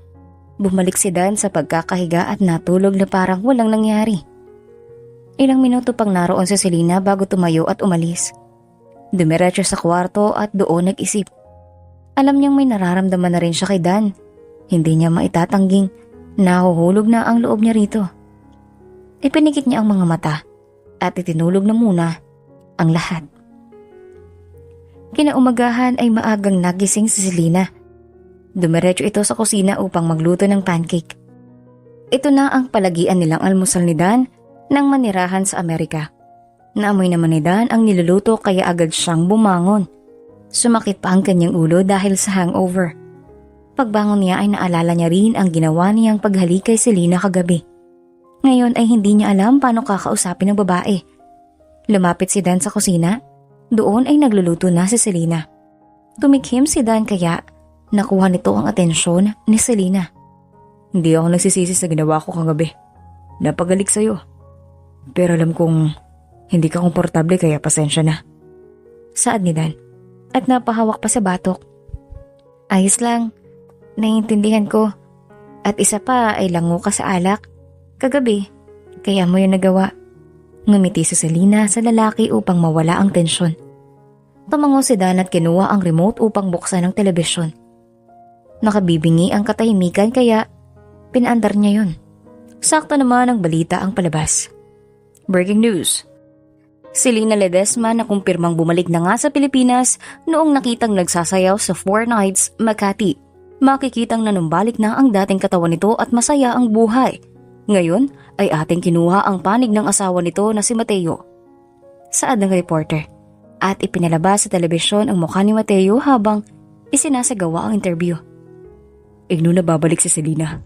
Bumalik si Dan sa pagkakahiga at natulog na parang walang nangyari. Ilang minuto pang naroon si Selena bago tumayo at umalis. Dumiretso sa kwarto at doon nag-isip. Alam niyang may nararamdaman na rin siya kay Dan. Hindi niya maitatangging nahuhulog na ang loob niya rito. Ipinikit niya ang mga mata at itinulog na muna ang lahat. Kinaumagahan ay maagang nagising si Selena. Dumiretso ito sa kusina upang magluto ng pancake. Ito na ang palagian nilang almusal ni Dan nang manirahan sa Amerika. Naamoy naman ni Dan ang niluluto kaya agad siyang bumangon. Sumakit pa ang kanyang ulo dahil sa hangover. Pagbangon niya ay naalala niya rin ang ginawa niyang paghalik kay Selena kagabi. Ngayon ay hindi niya alam paano kakausapin ng babae. Lumapit si Dan sa kusina. Doon ay nagluluto na si Selena. Tumikhim si Dan kaya nakuha nito ang atensyon ni Selena. Hindi ako nagsisisi sa ginawa ko kagabi. Napagalik sa'yo. Pero alam kong hindi ka komportable kaya pasensya na. Saad ni Dan at napahawak pa sa batok. Ayos lang. Naiintindihan ko. At isa pa ay lango ka sa alak. Kagabi, kaya mo yun nagawa. Ngumiti si Selena sa lalaki upang mawala ang tensyon. Tumango si Dan at kinuha ang remote upang buksan ang telebisyon. Nakabibingi ang katahimikan kaya pinaandar niya yun. Sakto naman ang balita ang palabas. Breaking news. Selena Ledesma na kumpirmang bumalik na nga sa Pilipinas noong nakitang nagsasayaw sa Four Nights, Makati. Makikitang nanumbalik na ang dating katawan nito at masaya ang buhay. Ngayon ay ating kinuha ang panig ng asawa nito na si Mateo. Saad ng reporter. At ipinalabas sa telebisyon ang mukha ni Mateo habang isinasagawa ang interview. Igno na babalik si Selena.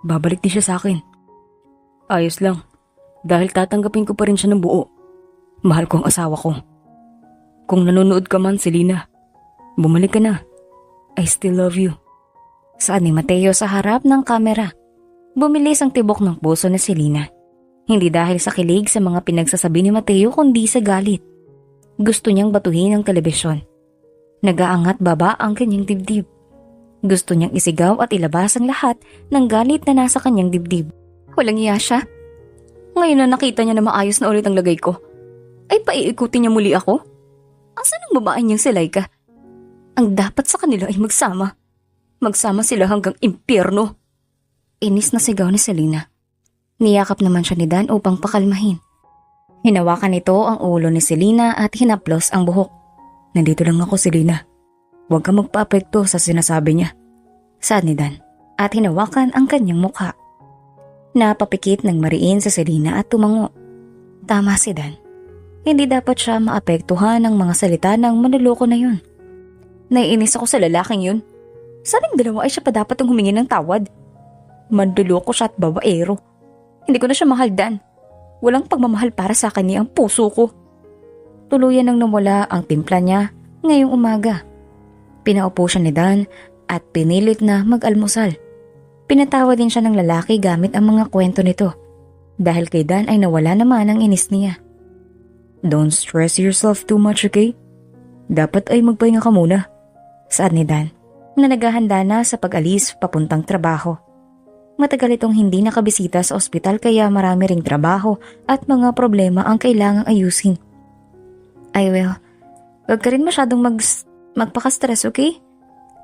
Babalik din siya sa akin. Ayos lang. Dahil tatanggapin ko pa rin siya ng buo. Mahal ko ang asawa ko. Kung nanonood ka man, Selena, bumalik ka na. I still love you. Saad ni Mateo sa harap ng kamera. Bumilis ang tibok ng puso ni Selena. Hindi dahil sa kilig sa mga pinagsasabi ni Mateo kundi sa galit. Gusto niyang batuhin ang telebisyon. Nagaangat baba ang kanyang dibdib. Gusto niyang isigaw at ilabas ang lahat ng galit na nasa kanyang dibdib. Walang iya siya. Ngayon na nakita niya na maayos na ulit ang lagay ko, ay paiikutin niya muli ako? Asan ang babae niyang si Laika? Ang dapat sa kanila ay magsama. Magsama sila hanggang impyerno. Inis na sigaw ni Selena. Niyakap naman siya ni Dan upang pakalmahin. Hinawakan nito ang ulo ni Selena at hinaplos ang buhok. Nandito lang ako, Selena. Huwag kang magpa-apekto sa sinasabi niya. Saad ni Dan at hinawakan ang kanyang mukha. Napapikit ng mariin sa Selena at tumango. Tama si Dan. Hindi dapat siya maapektuhan ng mga salita ng manloloko na yun. Naiinis ako sa lalaking yun. Sabing dalawa ay siya pa dapat ang humingi ng tawad. Manloloko siya at babaero. Hindi ko na siya mahal, Dan. Walang pagmamahal para sa kanya ang puso ko. Tuluyan nang nawala ang timpla niya ngayong umaga. Pinaupo siya ni Dan at pinilit na mag-almusal. Pinatawa din siya ng lalaki gamit ang mga kwento nito. Dahil kay Dan ay nawala naman ang inis niya. Don't stress yourself too much, okay? Dapat ay magpahinga ka muna. Saad ni Dan na naghahanda na sa pag-alis papuntang trabaho. Matagal itong hindi nakabisita sa ospital kaya marami ring trabaho at mga problema ang kailangang ayusin. Ay well, wag ka rin masyadong magpaka-stress, okay?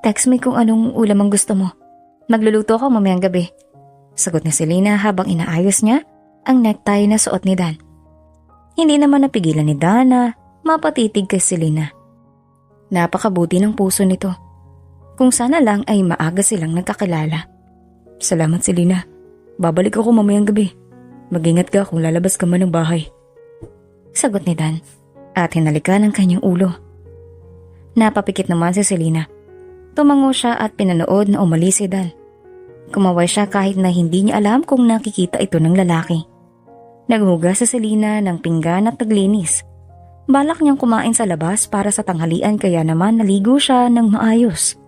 Text me kung anong ulam ang gusto mo. Magluluto ako mamayang gabi. Sagot ni Selena habang inaayos niya ang necktie na suot ni Dan. Hindi naman napigilan ni Dan na mapatitig kay Selena. Napakabuti ng puso nito. Kung sana lang ay maaga silang nagkakilala. Salamat, Selena. Babalik ako mamayang gabi. Mag-ingat ka kung lalabas ka man ng bahay. Sagot ni Dan at hinalikan ang kanyang ulo. Napapikit naman si Selena. Tumango siya at pinanood na umalis si Dan. Kumaway siya kahit na hindi niya alam kung nakikita ito ng lalaki. Naghugas si Selena ng pinggan at naglinis. Balak niyang kumain sa labas para sa tanghalian kaya naman naligo siya ng maayos.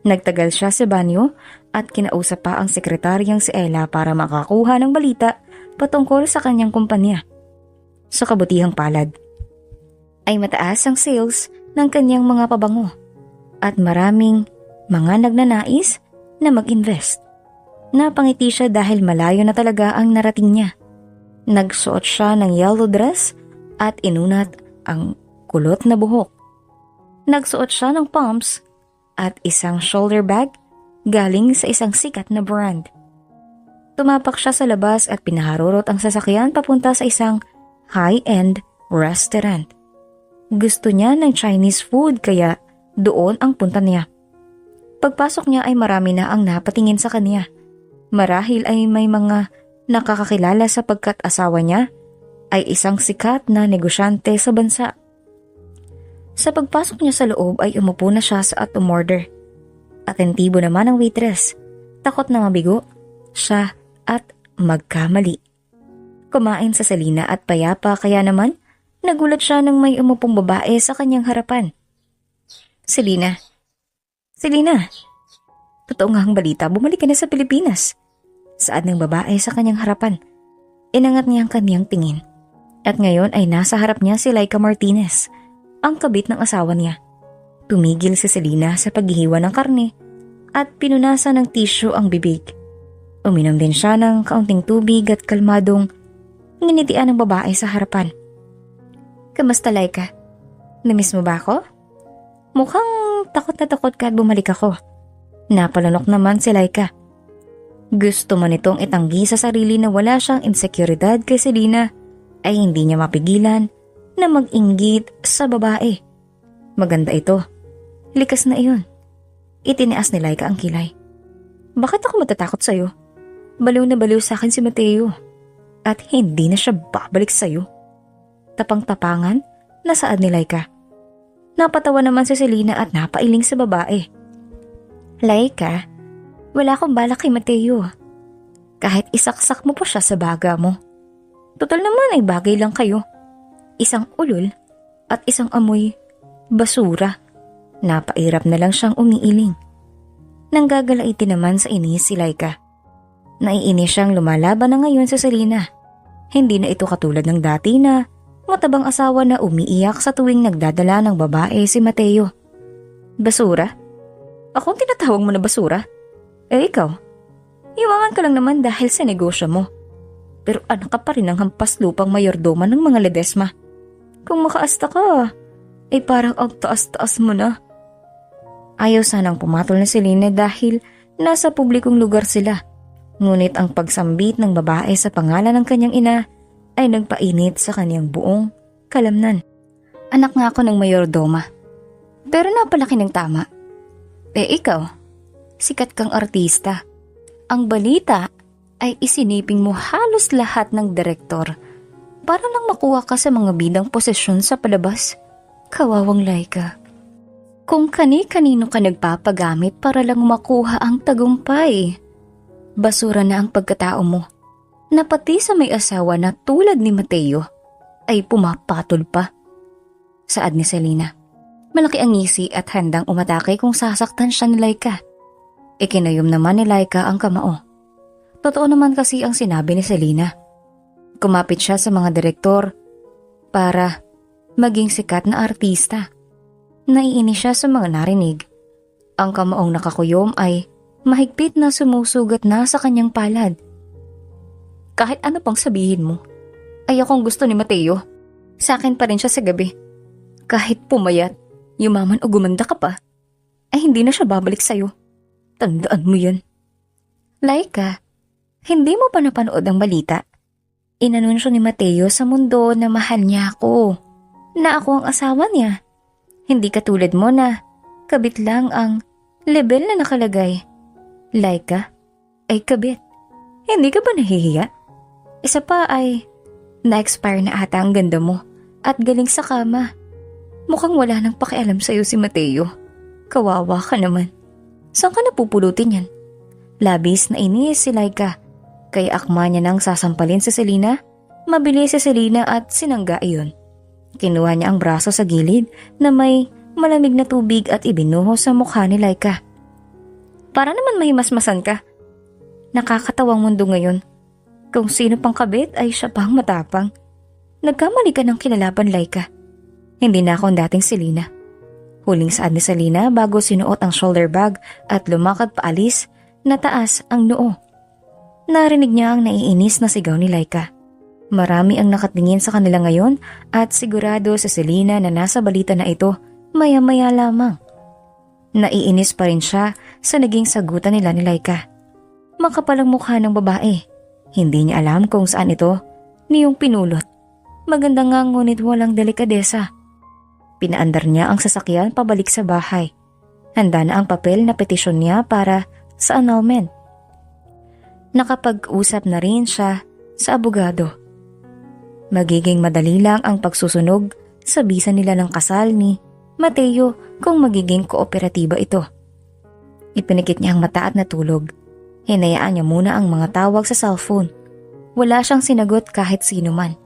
Nagtagal siya sa banyo at kinausap pa ang sekretaryang si Ella para makakuha ng balita patungkol sa kanyang kumpanya. Sa kabutihang palad, ay mataas ang sales ng kanyang mga pabango at maraming mga nagnanais na mag-invest. Napangiti siya dahil malayo na talaga ang narating niya. Nagsuot siya ng yellow dress at inunat ang kulot na buhok. Nagsuot siya ng pumps at isang shoulder bag galing sa isang sikat na brand. Tumapak siya sa labas at pinaharurot ang sasakyan papunta sa isang high-end restaurant. Gusto niya ng Chinese food kaya doon ang punta niya. Pagpasok niya ay marami na ang napatingin sa kanya. Marahil ay may mga nakakakilala sapagkat asawa niya ay isang sikat na negosyante sa bansa. Sa pagpasok niya sa loob ay umupo na siya at umorder. Atentibo naman ang waitress. Takot na mabigo siya at magkamali. Kumain sa Selena at payapa kaya naman nagulat siya nang may umupong babae sa kanyang harapan. Selena. Selena. Totoo nga ang balita, bumalik ka na sa Pilipinas. Saad ng babae sa kanyang harapan. Inangat niya ang kanyang tingin. At ngayon ay nasa harap niya si Laika Martinez, ang kabit ng asawa niya. Tumigil si Selena sa paghihiwa ng karne at pinunasan ng tissue ang bibig. Uminom din siya ng kaunting tubig at kalmadong nginitian ng babae sa harapan. Kamusta, Laika? Namiss mo ba ako? Mukhang takot na takot ka at bumalik ako. Napalanok naman si Laika. Gusto man itong itanggi sa sarili na wala siyang insekuridad kay Selena ay hindi niya mapigilan na mag-inggit sa babae. Maganda ito. Likas na iyon. Itinaas ni Laika ang kilay. Bakit ako matatakot sa'yo? Baliw na baliw sa akin si Mateo. At hindi na siya babalik sa'yo. Tapang-tapangan na saad ni Laika. Napatawa naman si Selena at napailing sa babae. Laika, wala akong balak kay Mateo. Kahit isaksak mo pa siya sa baga mo. Total naman ay bagay lang kayo. Isang ulol at isang amoy basura. Napairap na lang siyang umiiling. Nanggagalaiti naman sa inis si Laika. Naiinis siyang lumalaban na ngayon sa Selena. Hindi na ito katulad ng dati na matabang asawa na umiiyak sa tuwing nagdadala ng babae si Mateo. Basura? Ako ang tinatawag mo na basura? Eh ikaw, yumaman ka lang naman dahil sa negosyo mo. Pero anak ka pa rin ng hampas lupang mayordoma ng mga Ledesma. Kung makaasta ka, ay parang ang taas-taas mo na. Ayaw sanang pumatol na si Selena dahil nasa publikong lugar sila. Ngunit ang pagsambit ng babae sa pangalan ng kanyang ina ay nagpainit sa kanyang buong kalamnan. Anak nga ako ng mayordoma. Pero napalaki ng tama. Eh ikaw, sikat kang artista. Ang balita ay isiniping mo halos lahat ng direktor para lang makuha ka sa mga bidang posisyon sa palabas. Kawawang Laika. Kung kani-kanino ka nagpapagamit para lang makuha ang tagumpay. Basura na ang pagkatao mo. Na pati sa may asawa na tulad ni Mateo ay pumapatol pa. Saad ni Selena. Malaki ang ngisi at handang umatake kung sasaktan siya ni Laika. Ikinayom naman ni Laika ang kamao. Totoo naman kasi ang sinabi ni Selena. Kumapit siya sa mga direktor para maging sikat na artista. Naiinis siya sa mga narinig. Ang kamaong nakakuyom ay mahigpit na sumusugat na sa kanyang palad. Kahit ano pang sabihin mo, ay akong gusto ni Mateo. Sa akin pa rin siya sa gabi. Kahit pumayat, yumaman o gumanda ka pa, ay hindi na siya babalik sa'yo. Tandaan mo yan. Laika, hindi mo pa napanood ang balita? Inanunsyo ni Mateo sa mundo na mahal niya ako. Na ako ang asawa niya. Hindi katulad mo na kabit lang ang label na nakalagay. Laika, ay kabit. Hindi ka ba nahihiya? Isa pa ay na-expire na ata ang ganda mo at galing sa kama. Mukhang wala nang pakialam sa'yo si Mateo. Kawawa ka naman. Saan ka napupulutin yan? Labis na inis si Laika. Kaya akma niya nang sasampalin si Selena. Mabilis si Selena at sinangga iyon. Kinuha niya ang braso sa gilid na may malamig na tubig at ibinuho sa mukha ni Laika. Para naman mahimasmasan ka. Nakakatawang mundo ngayon. Kung sino pang kabit ay siya pang matapang. Nagkamali ka ng kinalaban, Laika. Hindi na ako ang dating Selena. Huling saad ni Selena bago sinuot ang shoulder bag at lumakad paalis na taas ang noo. Narinig niya ang naiinis na sigaw ni Laika. Marami ang nakatingin sa kanila ngayon at sigurado si Selena na nasa balita na ito maya-maya lamang. Naiinis pa rin siya sa naging sagutan nila ni Laika. Makapalang mukha ng babae. Hindi niya alam kung saan ito niyong pinulot. Maganda nga ngunit walang delikadesa. Pinaandar niya ang sasakyan pabalik sa bahay. Handa na ang papel na petisyon niya para sa annulment. Nakapag-usap na rin siya sa abogado. Magiging madali lang ang pagsusunog sa bisa nila ng kasal ni Mateo kung magiging kooperatiba ito. Ipinikit niya ang mata at natulog. Hinayaan niya muna ang mga tawag sa cellphone. Wala siyang sinagot kahit sino man.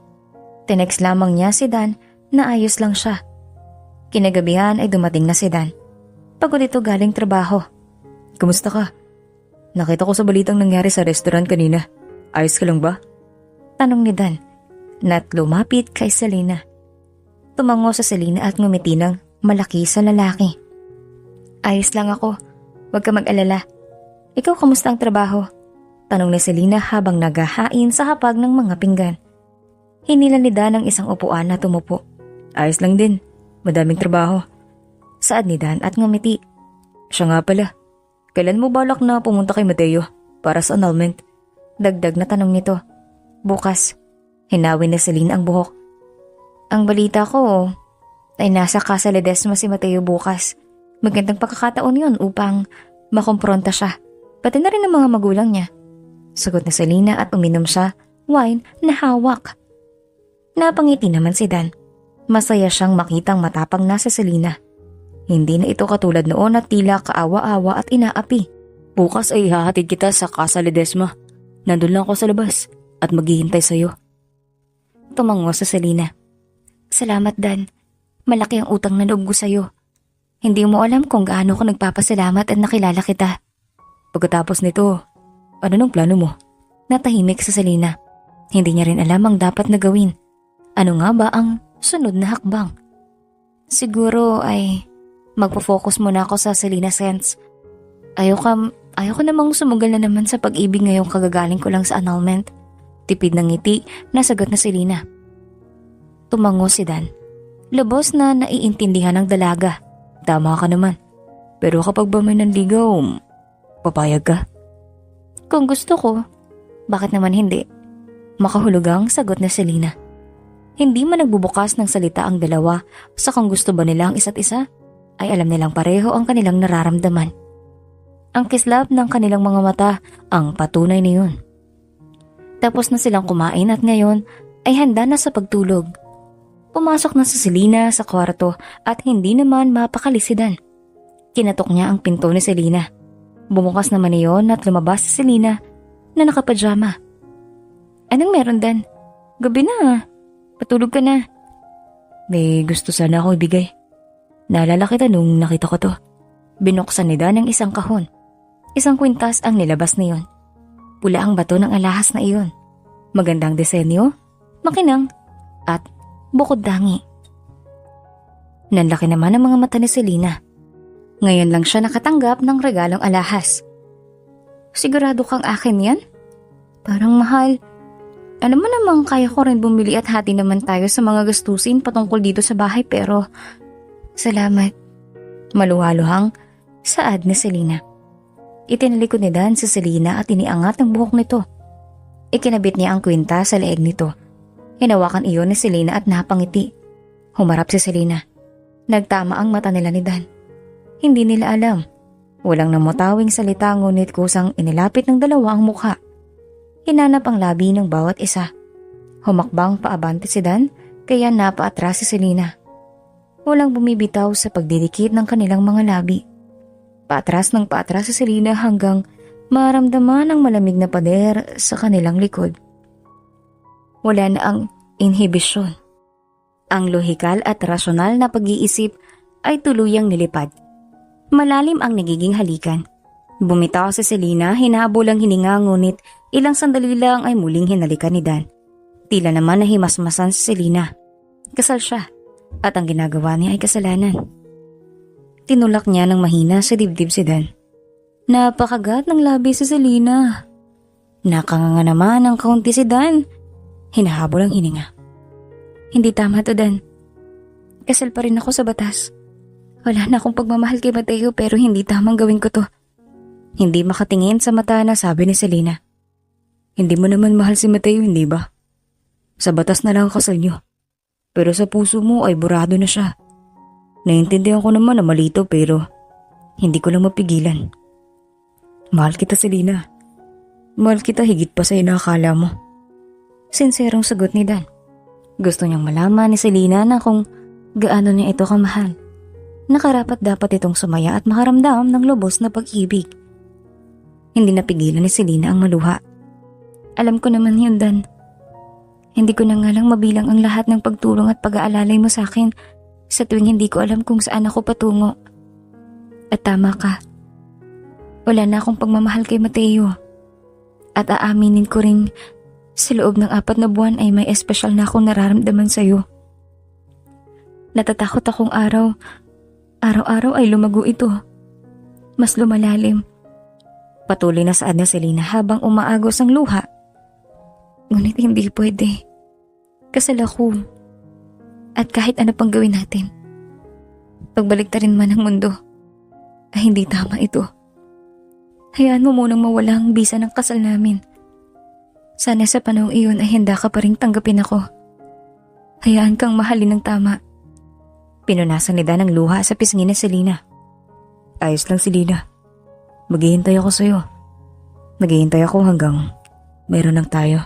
Tinext lamang niya si Dan na ayos lang siya. Kinagabihan ay dumating na si Dan. Pagod ito galing trabaho. Kumusta ka? Nakita ko sa balitang nangyari sa restaurant kanina. Ayos ka lang ba? Tanong ni Dan. Na't lumapit kay Selena. Tumango sa Selena at ngumiti ng malaki sa lalaki. Ayos lang ako. Huwag ka mag-alala. Ikaw kamusta ang trabaho? Tanong ni Selena habang naghahain sa hapag ng mga pinggan. Hinila ni Dan ang isang upuan na tumupo. Ayos lang din. Madaming trabaho. Saad ni Dan at ngumiti. Siya nga pala. Kailan mo balak na pumunta kay Mateo para sa annulment? Dagdag na tanong nito. Bukas. Hinawin ni Selena ang buhok. Ang balita ko ay nasa Casa Ledesma si Mateo bukas. Magandang pagkakataon yun upang makompronta siya. Pati na rin ang mga magulang niya. Sagot na Selena at uminom siya wine na hawak. Napangiti naman si Dan. Masaya siyang makitang matapang na si Selena. Hindi na ito katulad noon at tila kaawa-awa at inaapi. Bukas ay hahatid kita sa Casa Ledesma. Nandun lang ako sa labas at maghihintay sa'yo. Tumango sa Selena. Salamat Dan. Malaki ang utang na loob ko sa'yo. Hindi mo alam kung gaano ko nagpapasalamat at nakilala kita. Pagkatapos nito, ano nang plano mo? Natahimik sa Selena. Hindi niya rin alam ang dapat na gawin. Ano nga ba ang sunod na hakbang? Siguro ay magpo-focus muna ako sa Selena Sense. Ayoko namang sumugal na naman sa pag-ibig ngayong kagagaling ko lang sa annulment. Tipid ng ngiti na sagot na Selena. Tumango si Dan. Lubos na naiintindihan ng dalaga. Tama ka naman. Pero kapag ba may nanligaw, papayag ka? Kung gusto ko, bakit naman hindi? Makahulugang sagot na Selena. Hindi man nagbubukas ng salita ang dalawa sa kung gusto ba nila ang isa't isa, ay alam nilang pareho ang kanilang nararamdaman. Ang kislap ng kanilang mga mata ang patunay niyon. Tapos na silang kumain at ngayon ay handa na sa pagtulog. Pumasok na si Selena sa kwarto at hindi naman mapakali si Dan. Kinatok niya ang pinto ni Selena. Bumukas naman iyon at lumabas si Selena na nakapajama. Anong meron Dan? Gabi na. Patulog ka na. May gusto sana ako ibigay. Naalala kita nung nakita ko to. Binuksan ni Dan ang isang kahon. Isang kwintas ang nilabas niyon. Pula ang bato ng alahas na iyon. Magandang disenyo, makinang, at bukod dangi. Nanlaki naman ang mga mata ni Selena. Ngayon lang siya nakatanggap ng regalong alahas. Sigurado kang akin yan? Parang mahal. Alam mo namang kaya ko rin bumili at hati naman tayo sa mga gastusin patungkol dito sa bahay pero salamat. Maluhaluhang saad ni Selena. Itinalikod ni Dan si Selena at iniangat ang buhok nito. Ikinabit niya ang kwinta sa leeg nito. Hinawakan iyon ni Selena at napangiti. Humarap si Selena. Nagtama ang mata nila ni Dan. Hindi nila alam. Walang namutawing salita ngunit kusang inilapit ng dalawa ang mukha. Hinanap ang labi ng bawat isa. Humakbang paabante si Dan kaya napaatras si Selena. Walang bumibitaw sa pagdidikit ng kanilang mga labi. Paatras ng paatras si Selena hanggang maramdaman ang malamig na pader sa kanilang likod. Wala na ang inhibisyon. Ang lohikal at rasyonal na pag-iisip ay tuluyang nilipad. Malalim ang nagiging halikan. Bumitaw si Selena, hinabol ang hininga ngunit ilang sandali lang ay muling hinalikan ni Dan. Tila naman nahimasmasan si Selena. Kasal siya at ang ginagawa niya ay kasalanan. Tinulak niya ng mahina sa dibdib si Dan. Napakagat ng labi si Selena. Nakanganga naman ang kaunti si Dan. Hinahabol ang hininga. Hindi tama to, Dan. Kasal pa rin ako sa batas. Wala na akong pagmamahal kay Mateo pero hindi tamang gawin ko to. Hindi makatingin sa mata na sabi ni Selena. Hindi mo naman mahal si Mateo, hindi ba? Sa batas na lang ang kasal niyo. Pero sa puso mo ay burado na siya. Naiintindihan ko naman na malito pero hindi ko lang mapigilan. Mahal kita, Selena. Mahal kita higit pa sa inakala mo. Sinserong sagot ni Dan. Gusto niyang malaman ni Selena na kung gaano niya ito kamahal. Nakarapat dapat itong sumaya at makaramdam ng lubos na pag-ibig. Hindi napigilan ni Selena ang maluha. Alam ko naman yun, Dan. Hindi ko na nga lang mabilang ang lahat ng pagtulong at pag-aalalay mo sa akin sa tuwing hindi ko alam kung saan ako patungo. At tama ka. Wala na akong pagmamahal kay Mateo. At aaminin ko ring sa loob ng 4 na buwan ay may espesyal na akong nararamdaman sa'yo. Natatakot akong araw-araw ay lumago ito. Mas lumalalim. Patuloy na saad na Selena habang umaagos ang luha. Ngunit hindi pwede. Kasal ako. At kahit ano pang gawin natin, pagbaliktarin man ang mundo, ay hindi tama ito. Hayaan mo munang mawala ang bisa ng kasal namin. Sana sa panahong iyon ay handa ka pa rin tanggapin ako. Hayaan kang mahalin ng tama. Pinunasan ni Dan ang luha sa pisngi ni Selena. Ayos lang, Selena. Maghihintay ako sa'yo. Naghihintay ako hanggang meron lang tayo.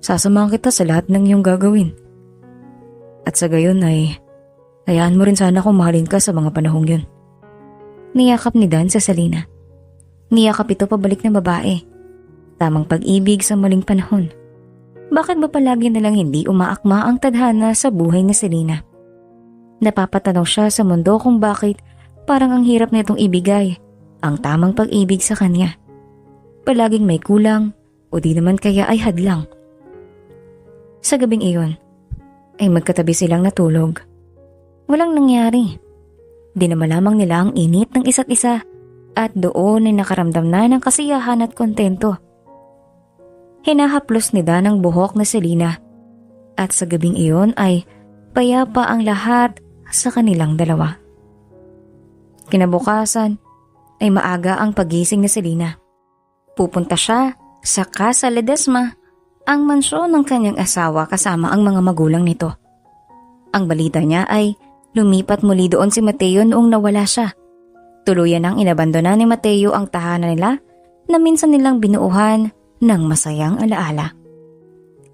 Sasamahan kita sa lahat ng iyong gagawin. At sa gayon ay hayaan mo rin sana kung mahalin ka sa mga panahong yun. Niyakap ni Dan sa Selena. Niyakap ito pabalik na babae. Tamang pag-ibig sa maling panahon. Bakit ba palagi nalang hindi umaakma ang tadhana sa buhay ni Selena? Napapatanong siya sa mundo kung bakit parang ang hirap na itong ibigay ang tamang pag-ibig sa kanya. Palaging may kulang o di naman kaya ay hadlang. Sa gabing iyon, ay magkatabi silang natulog. Walang nangyari. Di na malamang nila ang init ng isa't isa at doon ay nakaramdam na ng kasiyahan at kontento. Hinahaplos ni Dan ang buhok na Selena at sa gabing iyon ay payapa ang lahat sa kanilang dalawa. Kinabukasan ay maaga ang pagising ni Selena. Pupunta siya sa Casa Ledesma, ang mansyon ng kanyang asawa kasama ang mga magulang nito. Ang balita niya ay lumipat muli doon si Mateo noong nawala siya. Tuluyan nang inabandona ni Mateo ang tahanan nila na minsan nilang binuuhan ng masayang alaala.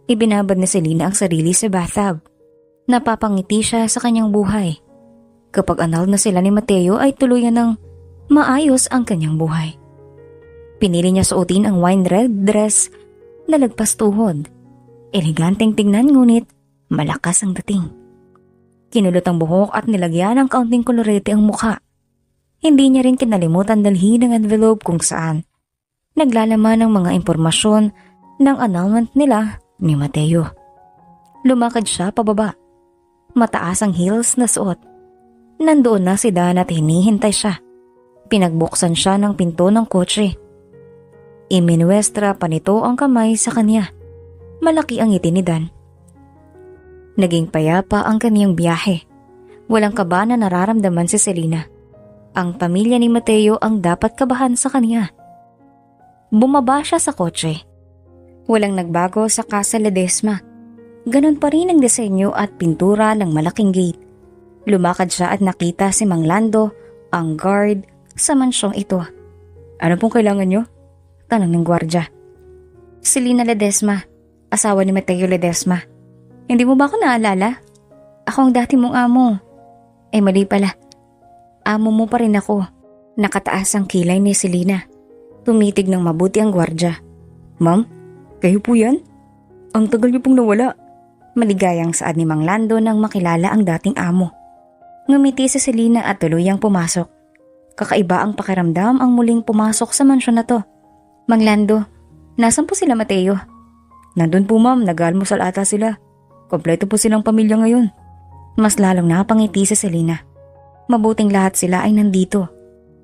Ibinabad ni Selena ang sarili sa bathtub. Napapangiti siya sa kanyang buhay. Kapag anal na sila ni Mateo ay tuluyan ng maayos ang kanyang buhay. Pinili niya suotin ang wine red dress na lagpas tuhod. Eleganteng tingnan ngunit malakas ang dating. Kinulot ang buhok at nilagyan ng kaunting kolorete ang mukha. Hindi niya rin kinalimutan dalhin ang envelope kung saan naglalaman ng mga impormasyon ng annulment nila ni Mateo. Lumakad siya pababa. Mataas ang heels na suot. Nandoon na si Dan at hinihintay siya. Pinagbuksan siya ng pinto ng kotse. Iminuestra pa nito ang kamay sa kanya. Malaki ang ngiti ni Dan. Naging payapa ang kaniyang biyahe. Walang kaba na nararamdaman si Selena. Ang pamilya ni Mateo ang dapat kabahan sa kanya. Bumaba siya sa kotse. Walang nagbago sa Casa Ledesma. Ganon pa rin ang disenyo at pintura ng malaking gate. Lumakad siya at nakita si Mang Lando, ang guard, sa mansyong ito. Ano pong kailangan niyo? Tanong ng gwardya. Selena Ledesma, asawa ni Mateo Ledesma. Hindi mo ba ako naalala? Ako ang dati mong amo. Eh mali pala. Amo mo pa rin ako. Nakataas ang kilay ni Selena. Tumitig ng mabuti ang gwardya. Ma'am, kayo po yan? Ang tagal niyo pong nawala. Maligayang saad ni Mang Lando nang makilala ang dating amo. Ngumiti si Selena at tuluyang pumasok. Kakaiba ang pakiramdam ang muling pumasok sa mansyon na to. Mang Lando, nasan po sila Mateo? Nandun po ma'am, nag-almusal ata sila. Kompleto po silang pamilya ngayon. Mas lalong napangiti si Selena. Mabuting lahat sila ay nandito.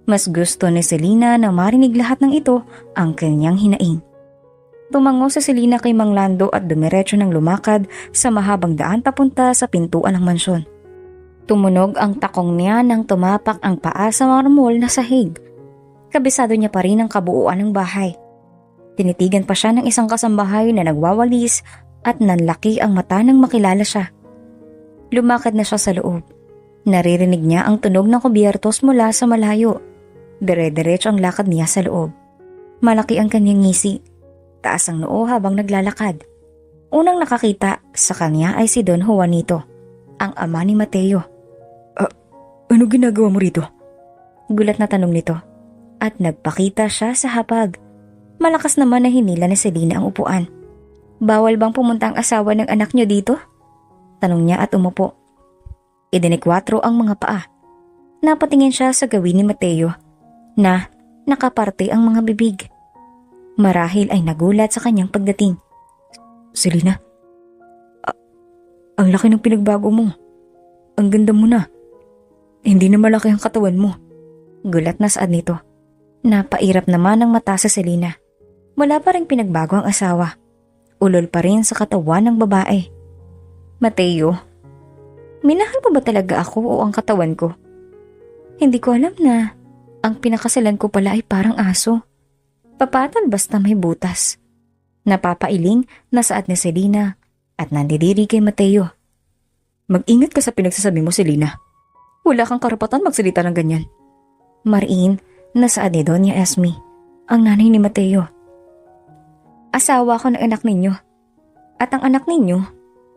Mas gusto ni Selena na marinig lahat ng ito ang kanyang hinaing. Tumango si Selena kay Mang Lando at dumiretso ng lumakad sa mahabang daan papunta sa pintuan ng mansyon. Tumunog ang takong niya nang tumapak ang paa sa marmol na sahig. Kabisado niya pa rin ang kabuuan ng bahay. Tinitigan pa siya ng isang kasambahay na nagwawalis at nanlaki ang mata nang makilala siya. Lumakad na siya sa loob. Naririnig niya ang tunog ng kubyertos mula sa malayo. Dire-diretso ang lakad niya sa loob. Malaki ang kanyang ngisi. Taas ang noo habang naglalakad. Unang nakakita sa kanya ay si Don Juanito, ang ama ni Mateo. Ano ginagawa mo rito? Gulat na tanong nito. At nagpakita siya sa hapag. Malakas naman na hinila ni Selena ang upuan. Bawal bang pumunta ang asawa ng anak niyo dito? Tanong niya at umupo. Idinikwatro ang mga paa. Napatingin siya sa gawin ni Mateo na nakaparte ang mga bibig. Marahil ay nagulat sa kanyang pagdating. Selena, ang laki ng pinagbago mo. Ang ganda mo na. Hindi na malaki ang katawan mo. Gulat na saad nito. Napairap naman ang mata sa Selena. Wala pa rin pinagbago ang asawa. Ulol pa rin sa katawan ng babae. Mateo, minahal mo ba talaga ako o ang katawan ko? Hindi ko alam na ang pinakasalan ko pala ay parang aso. Papatan basta may butas. Napapailing na saad ni Selena at nandidiri kay Mateo. Mag-ingat ka sa pinagsasabi mo, Selena. Wala kang karapatan magsalita ng ganyan. Mariin na saad ni Doña Esme, ang nanay ni Mateo. Asawa ko ng anak ninyo. At ang anak ninyo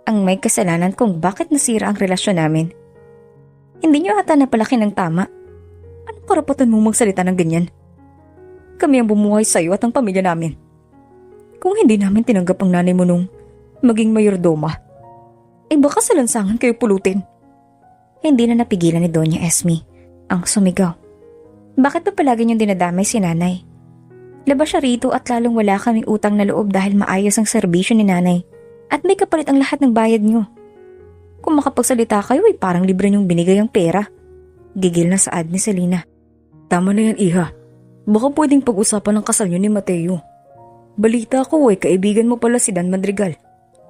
ang may kasalanan kung bakit nasira ang relasyon namin. Hindi nyo ata napalaki ng tama. Anong karapatan mo magsalita ng ganyan? Kami ang bumuhay sa'yo at ang pamilya namin. Kung hindi namin tinanggap ang nanay mo nung maging mayordoma, ay baka sa lansangan kayo pulutin. Hindi na napigilan ni Doña Esme ang sumigaw. Bakit ba palagi niyong dinadamay si nanay? Labas siya rito at lalong wala kaming utang na loob dahil maayos ang serbisyo ni nanay at may kapalit ang lahat ng bayad niyo. Kung makapagsalita kayo ay parang libre niyong binigay ang pera. Gigil na saad ni Selena. Tama na yan, iha. Baka pwedeng pag-usapan ng kasal niyo ni Mateo. Balita ko ay kaibigan mo pala si Dan Madrigal.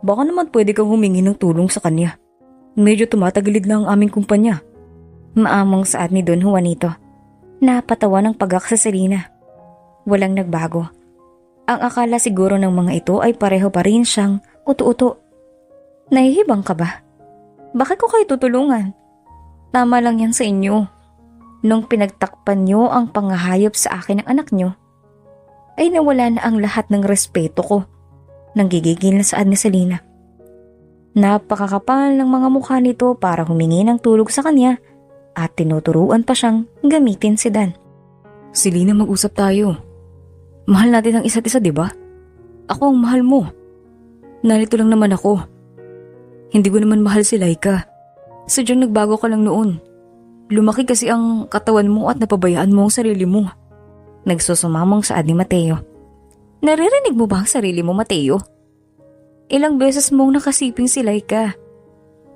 Baka naman pwede kang humingi ng tulong sa kanya. Medyo tumatagilid na ang aming kumpanya. Maamong saad ni Don Juanito. Napatawa ng pagak sa Selena. Walang nagbago. Ang akala siguro ng mga ito ay pareho pa rin siyang uto-uto. Nahihibang ka ba? Bakit ko kayo tutulungan? Tama lang yan sa inyo. Nung pinagtakpan niyo ang pangahayop sa akin ng anak niyo, ay nawala na ang lahat ng respeto ko. Nanggigigil na saad ni Selena. Napakakapal ng mga mukha nito para humingi ng tulog sa kanya at tinuturuan pa siyang gamitin si Dan. Selena, mag-usap tayo. Mahal natin ang isa't isa, di ba? Ako ang mahal mo. Narito lang naman ako. Hindi ko naman mahal si Laika. Sadyang nagbago ka lang noon. Lumaki kasi ang katawan mo at napabayaan mo ang sarili mo. Nagsusumamong saad ni Mateo. Naririnig mo ba ang sarili mo, Mateo? Ilang beses mong nakasiping si Laika.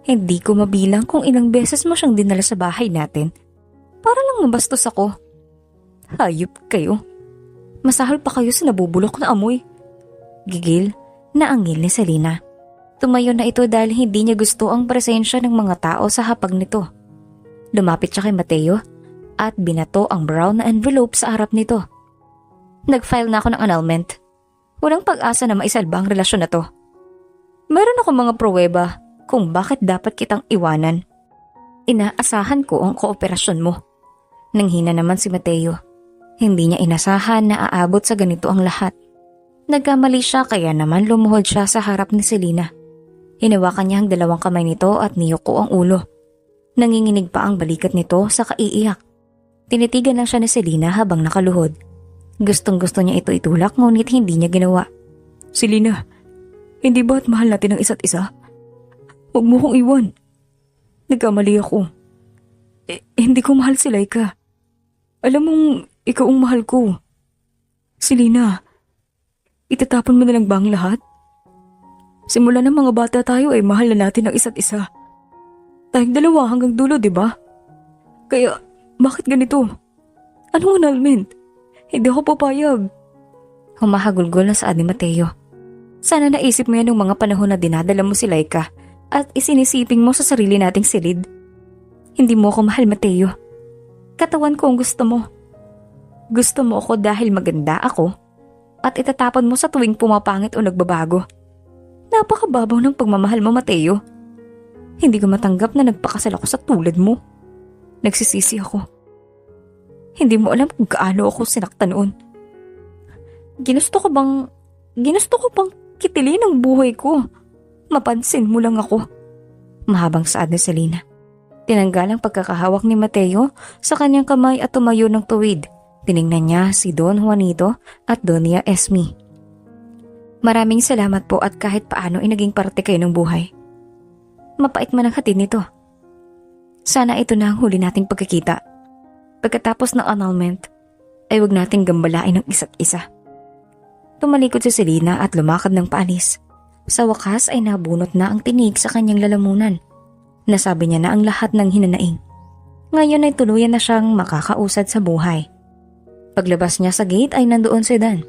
Hindi ko mabilang kung ilang beses mo siyang dinala sa bahay natin. Para lang mabastos ako. Hayop kayo. Masahal pa kayo sa nabubulok na amoy. Gigil na angil ni Selena. Tumayo na ito dahil hindi niya gusto ang presensya ng mga tao sa hapag nito. Lumapit siya kay Mateo at binato ang brown na envelope sa harap nito. Nag-file na ako ng annulment. Walang pag-asa na maisalba ang relasyon na to. Meron ako mga pruweba kung bakit dapat kitang iwanan. Inaasahan ko ang kooperasyon mo. Nanghina naman si Mateo. Hindi niya inasahan na aabot sa ganito ang lahat. Nagkamali siya kaya naman lumuhod siya sa harap ni Selena. Hinawakan niya ang dalawang kamay nito at niyuko ang ulo. Nanginginig pa ang balikat nito sa kaiiyak. Tinitigan lang siya ni Selena habang nakaluhod. Gustong-gusto niya ito itulak ngunit hindi niya ginawa. Selena, hindi ba't mahal natin ang isa't isa? Huwag mo kong iwan. Nagkamali ako. Hindi ko mahal si Laika. Alam mong ikaw ang mahal ko. Selena, itatapon mo na lang ba ang lahat? Simula ng mga bata tayo ay mahal na natin ang isa't isa. Tayong dalawa hanggang dulo, di ba? Kaya, bakit ganito? Anong annulment? Hindi ako papayag. Humahagulgol na saad ni Mateo. Sana naisip mo yan nung mga panahon na dinadala mo si Laika at isinisiping mo sa sarili nating silid. Hindi mo ako mahal, Mateo. Katawan ko ang gusto mo. Gusto mo ako dahil maganda ako at itatapon mo sa tuwing pumapangit o nagbabago. Napakababaw ng pagmamahal mo, Mateo. Hindi ko matanggap na nagpakasal ako sa tulad mo. Nagsisisi ako. Hindi mo alam kung gaano ako sinaktan noon. Ginusto ko bang kitilin ang buhay ko? Mapansin mo lang ako. Mahabang saad ni Selena. Tinanggal ang pagkakahawak ni Mateo sa kanyang kamay at tumayo ng tuwid. Tiningnan niya si Don Juanito at Doña Esme. Maraming salamat po at kahit paano ay naging parte kayo ng buhay. Mapait man ang hatid nito. Sana ito na ang huli nating pagkikita. Pagkatapos ng annulment, ay huwag nating gambalain ng isa't isa. Tumalikod si Selena at lumakad ng paalis. Sa wakas ay nabunot na ang tinig sa kanyang lalamunan. Nasabi niya na ang lahat ng hinanaing. Ngayon ay tuluyan na siyang makakausad sa buhay. Paglabas niya sa gate ay nandoon si Dan.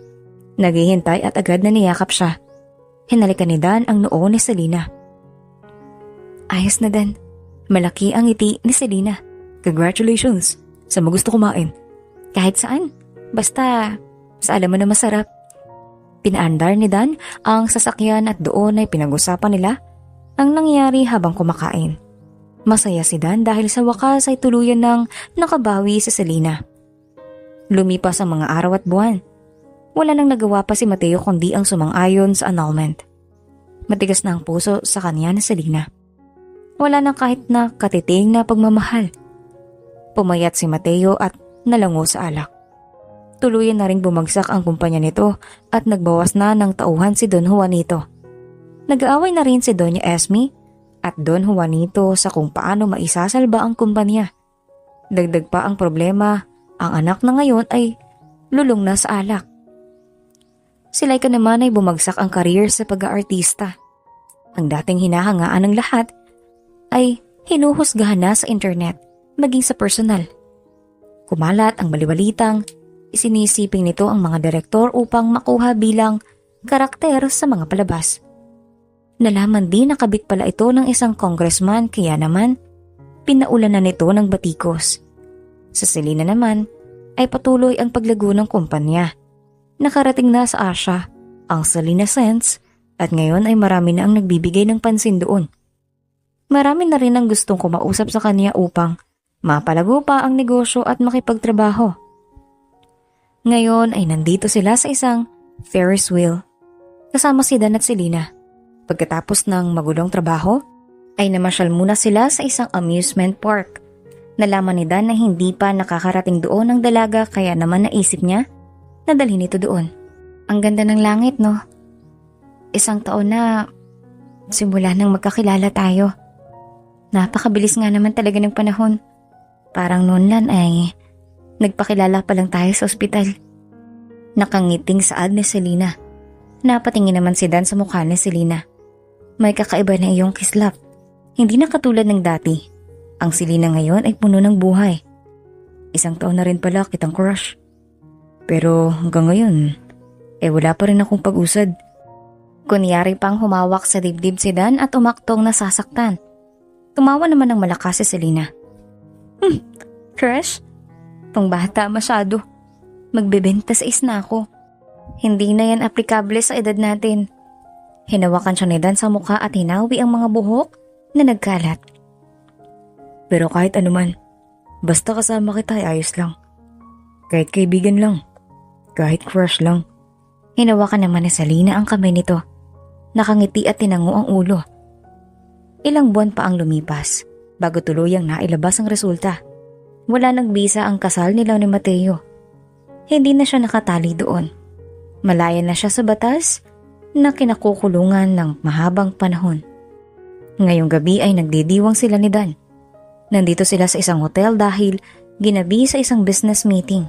Naghihintay at agad na niyakap siya. Hinalikan ni Dan ang noo ni Selena. Ayos na, Dan. Malaki ang ngiti ni Selena. Congratulations sa magusto kumain. Kahit saan. Basta sa alam mo na masarap. Pinaandar ni Dan ang sasakyan at doon ay pinag-usapan nila ang nangyari habang kumakain. Masaya si Dan dahil sa wakas ay tuluyan ng nakabawi si Selena. Lumipas ang mga araw at buwan. Wala nang nagawa pa si Mateo kundi ang sumang-ayon sa annulment. Matigas na ang puso sa kanya ni Selena. Wala nang kahit na katiting na pagmamahal. Pumayat si Mateo at nalango sa alak. Tuluyan na ring bumagsak ang kumpanya nito at nagbawas na ng tauhan si Don Juanito. Nag-aaway na rin si Doña Esme at Don Juanito sa kung paano maisasalba ang kumpanya. Dagdag pa ang problema, ang anak na ngayon ay lulong na sa alak. Si Laika naman ay bumagsak ang career sa pag-aartista. Ang dating hinahangaan ng lahat ay hinuhusgahan na sa internet, maging sa personal. Kumalat ang balibalitang isinisiping nito ang mga direktor upang makuha bilang karakter sa mga palabas. Nalaman din na kabit pala ito ng isang congressman kaya naman pinaulan na nito ng batikos. Sa Selena naman ay patuloy ang paglago ng kumpanya. Nakarating na sa Asia ang Selena Scents at ngayon ay marami na ang nagbibigay ng pansin doon. Marami na rin ang gustong kumausap sa kanya upang mapalago pa ang negosyo at makipagtrabaho. Ngayon ay nandito sila sa isang Ferris wheel. Kasama si Dan at Selena. Pagkatapos ng magulong trabaho, ay namasyal muna sila sa isang amusement park. Nalaman ni Dan na hindi pa nakakarating doon ang dalaga kaya naman naisip niya na dalhin ito doon. Ang ganda ng langit, no? Isang taon na simula nang magkakilala tayo. Napakabilis nga naman talaga ng panahon. Parang noon lang ay nagpakilala pa lang tayo sa ospital. Nakangiting saad ni Selena. Napatingin naman si Dan sa mukha ni Selena. May kakaiba na iyong kislap. Hindi na katulad ng dati. Ang Selena ngayon ay puno ng buhay. Isang taon na rin pala kitang crush. Pero hanggang ngayon, wala pa rin akong pag-usad. Kunyari pang humawak sa dibdib si Dan at umaktong nasasaktan. Tumawa naman ng malakas si Selena. Crush? Pangbata masyado. Magbebenta sa na ako. Hindi na yan aplikable sa edad natin. Hinawakan siya ni Dan sa mukha at hinawi ang mga buhok na nagkalat. Pero kahit anuman, basta kasama kita ay ayos lang. Kahit kaibigan lang. Kahit crush lang. Hinawakan naman ni Selena ang kamay nito. Nakangiti at tinango ang ulo. Ilang buwan pa ang lumipas bago tuluyang nailabas ang resulta. Wala nagbisa ang kasal nila ni Mateo. Hindi na siya nakatali doon. Malaya na siya sa batas na kinakukulungan ng mahabang panahon. Ngayong gabi ay nagdidiwang sila ni Dan. Nandito sila sa isang hotel dahil ginabi sa isang business meeting.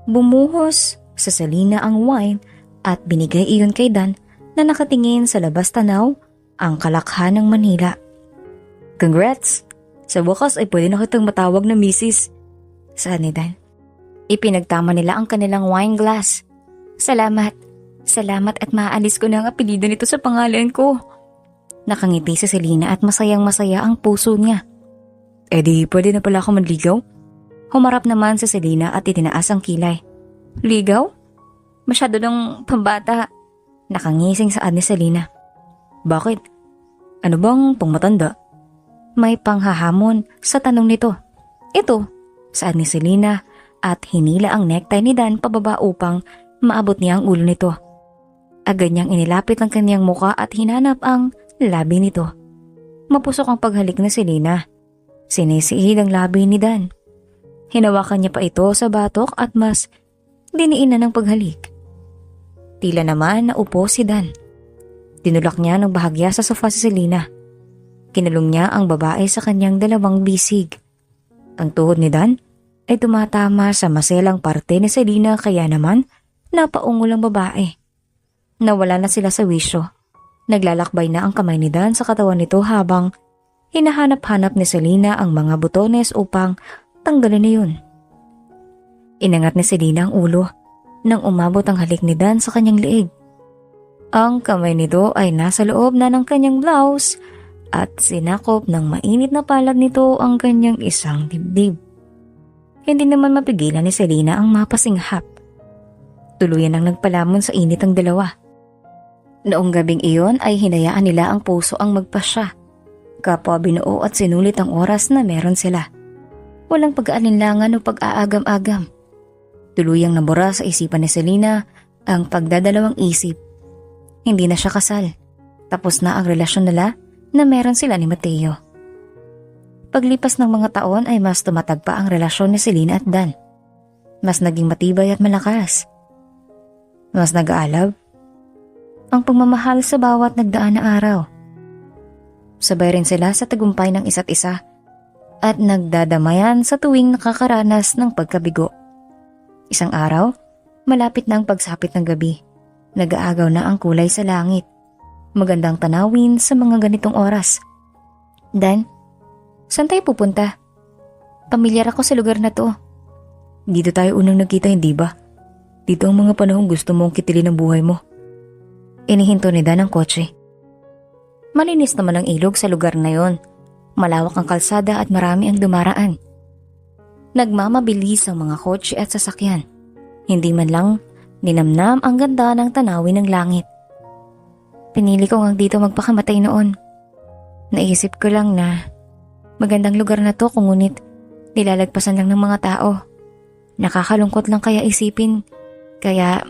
Bumuhos sa Selena ang wine at binigay iyon kay Dan na nakatingin sa labas tanaw ang kalakhan ng Manila. Congrats! Sa wakas ay pwede na kitang matawag na Mrs. Saad ni Dan. Ipinagtama nila ang kanilang wine glass. Salamat. Salamat at maaalis ko na ang apelyido nito sa pangalan ko. Nakangiti si Selena at masayang-masaya ang puso niya. Di pwede na pala ako manligaw? Humarap naman si Selena at itinaas ang kilay. Ligaw? Masyado ng pambata. Nakangising saad ni Selena. Bakit? Ano bang pangmatanda? May panghahamon sa tanong nito. Ito, saad ni Selena at hinila ang necktie ni Dan pababa upang maabot niya ang ulo nito. Agad niyang inilapit ang kanyang muka at hinanap ang labi nito. Mapusok ang paghalik ni Selena. Sinisiid ang labi ni Dan. Hinawakan niya pa ito sa batok at mas diniin na ng paghalik. Tila naman naupo si Dan. Tinulak niya ng bahagya sa sofa si Selena. Kinulong niya ang babae sa kanyang dalawang bisig. Ang tuhod ni Dan ay tumatama sa maselang parte ni Selena kaya naman napaungol ang babae. Nawala na sila sa wisyo. Naglalakbay na ang kamay ni Dan sa katawan nito habang hinahanap-hanap ni Selena ang mga butones upang tanggalin na yun. Inangat ni Selena ang ulo nang umabot ang halik ni Dan sa kanyang liig. Ang kamay nito ay nasa loob na ng kanyang blouse at sinakop ng mainit na palad nito ang kanyang isang dibdib. Hindi naman mapigilan ni Selena ang mapasinghap. Tuluyan ang nagpalamon sa init ang dalawa. Noong gabing iyon ay hinayaan nila ang puso ang magpasya. Kapwa binuo at sinulit ang oras na meron sila. Walang pag-aalinlangan o pag-aagam-agam. Tuluyang nabura sa isipan ni Selena ang pagdadalawang isip. Hindi na siya kasal. Tapos na ang relasyon nila na meron sila ni Mateo. Paglipas ng mga taon ay mas tumatag pa ang relasyon ni Selena at Dan. Mas naging matibay at malakas. Mas nag-aalab ang pagmamahal sa bawat nagdaan na araw. Sabay rin sila sa tagumpay ng isa't isa at nagdadamayan sa tuwing nakakaranas ng pagkabigo. Isang araw, malapit na ang pagsapit ng gabi. Nag-aagaw na ang kulay sa langit. Magandang tanawin sa mga ganitong oras. Dan, saan tayo pupunta? Pamilyar ako sa lugar na to. Dito tayo unang nagkita, hindi ba? Dito ang mga panahong gusto mong kitilin ang buhay mo. Inihinto ni Dan ang kotse. Malinis naman ang ilog sa lugar na yon. Malawak ang kalsada at marami ang dumaraan. Nagmamabilis ang mga kotse at sasakyan. Hindi man lang ninamnam ang ganda ng tanawin ng langit. Pinili ko hanggang dito magpakamatay noon. Naisip ko lang na magandang lugar na to ngunit nilalagpasan lang ng mga tao. Nakakalungkot lang kaya isipin. Kaya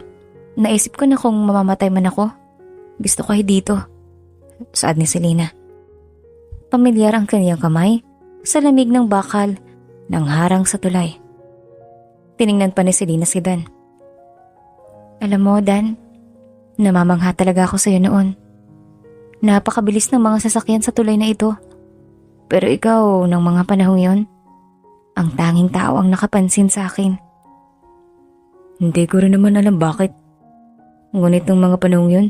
naisip ko na kung mamamatay man ako, gusto ko ay dito. Saad ni Selena. Pamilyar ang kaniyang kamay sa lamig ng bakal ng harang sa tulay. Tiningnan pa ni Selena si Dan. Alam mo, Dan, namamangha talaga ako sa iyo noon. Napakabilis ng mga sasakyan sa tulay na ito. Pero ikaw, ng mga panahong yon, ang tanging tao ang nakapansin sa akin. Hindi ko rin naman alam bakit. Ngunit ng mga panahong yun,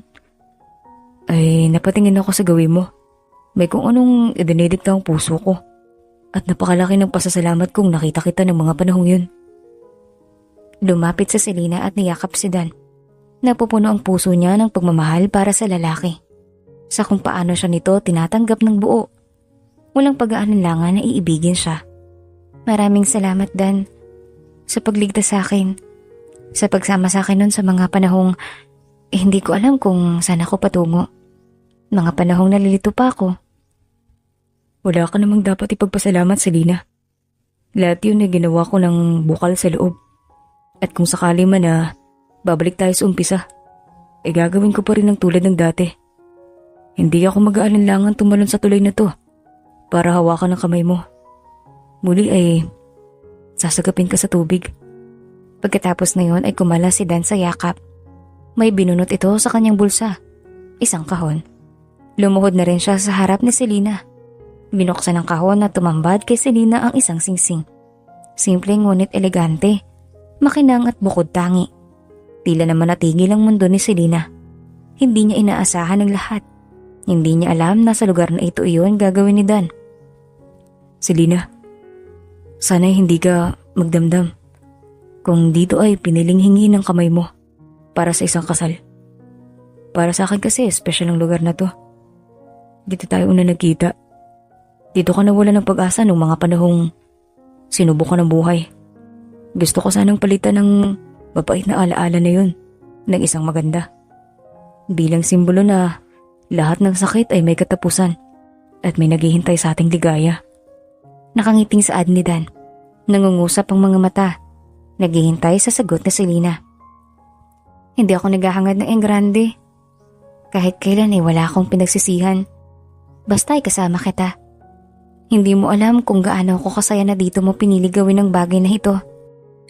ay napatingin ako sa gawin mo. May kung anong idinidikta ang puso ko. At napakalaki ng pasasalamat kong nakita kita ng mga panahong yun. Lumapit sa Selena at niyakap si Dan. Napupuno ang puso niya ng pagmamahal para sa lalaki. Sa kung paano siya nito tinatanggap ng buo. Walang pag-aalinlangan na iibigin siya. Maraming salamat, Dan, sa pagligtas sa akin. Sa pagsama sa akin nun sa mga panahong hindi ko alam kung saan ako patungo. Mga panahong nalilito pa ako. Wala ka namang dapat ipagpasalamat, Selena. Lahat yun ay ginawa ko ng bukal sa loob. At kung sakali man na babalik tayo sa umpisa, gagawin ko pa rin ng tulad ng dati. Hindi ako mag-aalinlangan tumalon sa tulay na to para hawakan ang kamay mo. Muli ay sasagapin ka sa tubig. Pagkatapos na yon ay kumala si Dan sa yakap. May binunot ito sa kanyang bulsa. Isang kahon. Lumuhod na rin siya sa harap ni Selena. Binuksan ang kahon at tumambad kay Selena ang isang singsing. Simple ngunit elegante, makinang at bukod tangi. Tila naman natigil ang mundo ni Selena. Hindi niya inaasahan ang lahat. Hindi niya alam na sa lugar na ito iyon gagawin ni Dan. Selena, sana'y hindi ka magdamdam. Kung dito ay piniling hingi ng kamay mo para sa isang kasal. Para sa akin kasi, special ang lugar na to. Dito tayo una nagkita. Dito ka nawala ng pag-asa nung mga panahong sinubok ko ng buhay. Gusto ko sanang palitan ng mapait na alaala na yun ng isang maganda. Bilang simbolo na lahat ng sakit ay may katapusan at may naghihintay sa ating ligaya. Nakangiting saad ni Dan. Nangungusap ang mga mata. Naghihintay sa sagot na Selena. Hindi ako naghahangad ng engrande. Kahit kailan ay wala akong pinagsisihan. Basta ay kasama kita. Hindi mo alam kung gaano ako kasaya na dito mo pinili gawin ang bagay na ito.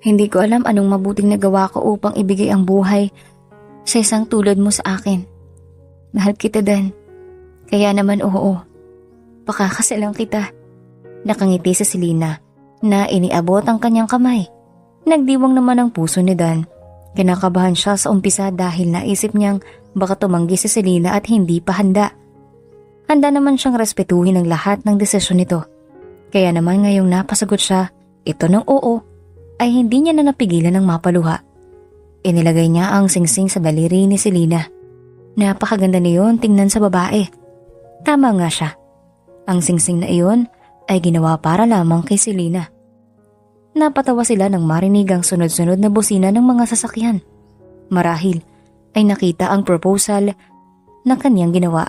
Hindi ko alam anong mabuting nagawa ko upang ibigay ang buhay sa isang tulad mo sa akin. Mahal kita, Dan. Kaya naman oo. Pakakasalang kita. Nakangiti si Selena na iniabot ang kanyang kamay. Nagdiwang naman ang puso ni Dan. Kinakabahan siya sa umpisa dahil naisip niyang baka tumanggi si Selena at hindi pa handa. Handa naman siyang respetuhin ang lahat ng desisyon nito. Kaya naman ngayong napasagot siya, ito ng oo, ay hindi niya na napigilan ng mapaluha. Inilagay niya ang singsing sa daliri ni Selena. Napakaganda niyon tingnan sa babae. Tama nga siya. Ang singsing na iyon ay ginawa para lamang kay Selena. Napatawa sila nang marinig ang sunod-sunod na busina ng mga sasakyan. Marahil ay nakita ang proposal na kanyang ginawa.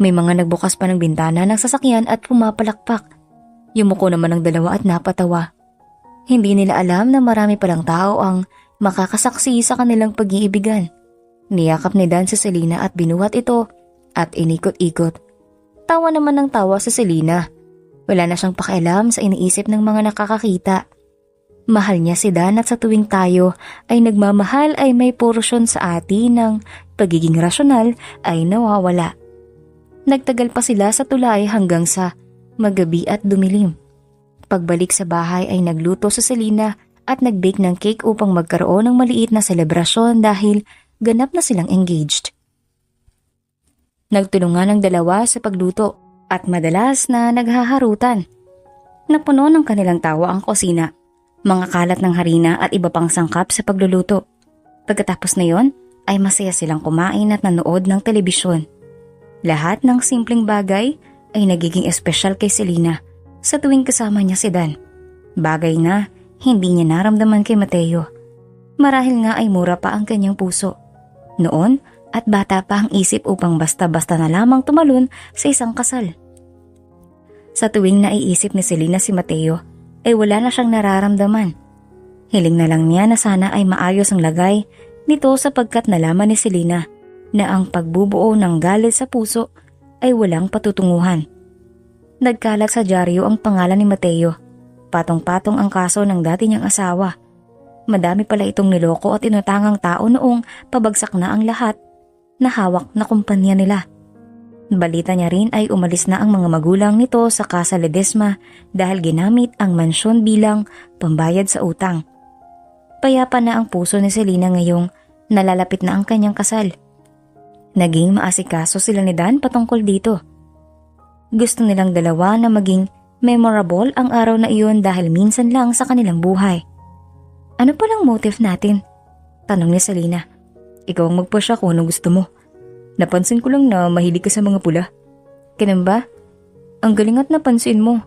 May mga nagbukas pa ng bintana ng sasakyan at pumapalakpak. Yumuko naman ang dalawa at napatawa. Hindi nila alam na marami palang tao ang makakasaksi sa kanilang pag-iibigan. Niyakap ni Dan si Selena at binuhat ito at inikot-ikot. Tawa naman ng tawa si Selena. Wala na siyang pakialam sa iniisip ng mga nakakakita. Mahal niya si Dan at sa tuwing tayo ay nagmamahal ay may porsyon sa atin ng pagiging rasyonal ay nawawala. Nagtagal pa sila sa tulay hanggang sa magabi at dumilim. Pagbalik sa bahay ay nagluto si Selena at nag-bake ng cake upang magkaroon ng maliit na selebrasyon dahil ganap na silang engaged. Nagtulungan ang dalawa sa pagluto at madalas na naghaharutan. Napuno ng kanilang tawa ang kusina, mga kalat ng harina at iba pang sangkap sa pagluluto. Pagkatapos na yon ay masaya silang kumain at nanood ng telebisyon. Lahat ng simpleng bagay ay nagiging espesyal kay Selena sa tuwing kasama niya si Dan. Bagay na hindi niya naramdaman kay Mateo. Marahil nga ay mura pa ang kanyang puso. Noon at bata pa ang isip upang basta-basta na lamang tumalon sa isang kasal. Sa tuwing naiisip ni Selena si Mateo ay wala na siyang nararamdaman. Hiling na lang niya na sana ay maayos ang lagay nito sapagkat nalaman ni Selena na ang pagbubuo ng galit sa puso ay walang patutunguhan. Nagkalat sa dyaryo ang pangalan ni Mateo. Patong-patong ang kaso ng dati niyang asawa. Madami pala itong niloko at inutangang tao noong pabagsak na ang lahat na hawak na kumpanya nila. Balita niya rin ay umalis na ang mga magulang nito sa Casa Ledesma dahil ginamit ang mansyon bilang pambayad sa utang. Payapa na ang puso ni Selena ngayong nalalapit na ang kanyang kasal. Naging maasikaso sila ni Dan patungkol dito. Gusto nilang dalawa na maging memorable ang araw na iyon dahil minsan lang sa kanilang buhay. Ano palang motive natin? Tanong ni Selena. Ikaw ang mag-push kung anong gusto mo. Napansin ko lang na mahilig ka sa mga pula. Ganun ba? Ang galing at napansin mo.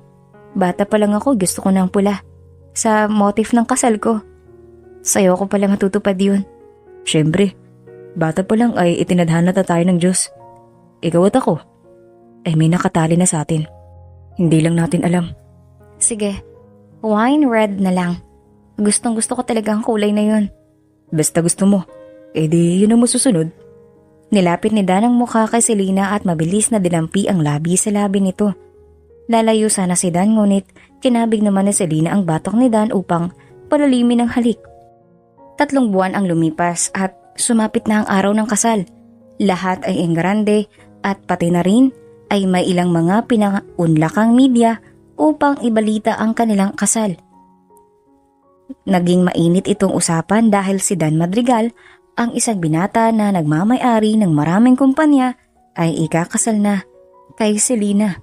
Bata pa lang ako, gusto ko ng pula. Sa motif ng kasal ko. Sa'yo ko pala matutupad yun. Siyempre, bata pa lang ay itinadhana na tayo ng Diyos. Ikaw at ako ay may nakatali na sa atin. Hindi lang natin alam. Sige, wine red na lang. Gustong gusto ko talaga ang kulay na yun. Basta gusto mo. Di yun ang masusunod. Nilapit ni Dan ang mukha kay Selena at mabilis na dinampi ang labi sa labi nito. Lalayo sana si Dan ngunit kinabig naman ni Selena ang batok ni Dan upang palalimin ang halik. 3 buwan ang lumipas at sumapit na ang araw ng kasal. Lahat ay enggrande at pati na rin ay may ilang mga pinaunlakang media upang ibalita ang kanilang kasal. Naging mainit itong usapan dahil si Dan Madrigal, ang isang binata na nagmamay-ari ng maraming kumpanya, ay ikakasal na kay Selena,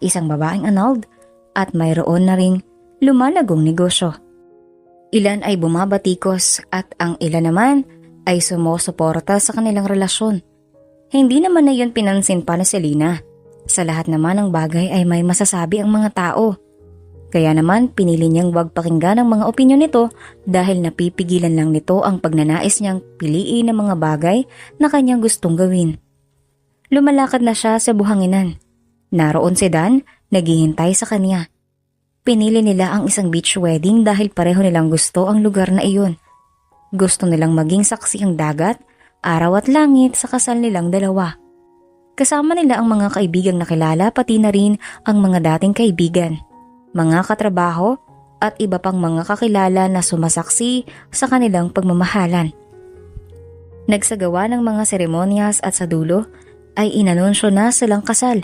isang babaeng annulled at mayroon na ring lumalagong negosyo. Ilan ay bumabatikos at ang ilan naman ay sumusuporta sa kanilang relasyon. Hindi naman na yun pinansin pa ni Selena. Sa lahat naman ng bagay ay may masasabi ang mga tao. Kaya naman pinili niyang wag pakinggan ang mga opinyon nito dahil napipigilan lang nito ang pagnanais niyang piliin ng mga bagay na kanyang gustong gawin. Lumalakad na siya sa buhanginan. Naroon si Dan, naghihintay sa kanya. Pinili nila ang isang beach wedding dahil pareho nilang gusto ang lugar na iyon. Gusto nilang maging saksi ang dagat, araw at langit sa kasal nilang dalawa. Kasama nila ang mga kaibigang nakilala pati na rin ang mga dating kaibigan, mga katrabaho at iba pang mga kakilala na sumasaksi sa kanilang pagmamahalan. Nagsagawa ng mga seremonyas at sa dulo ay inanunsyo na silang kasal.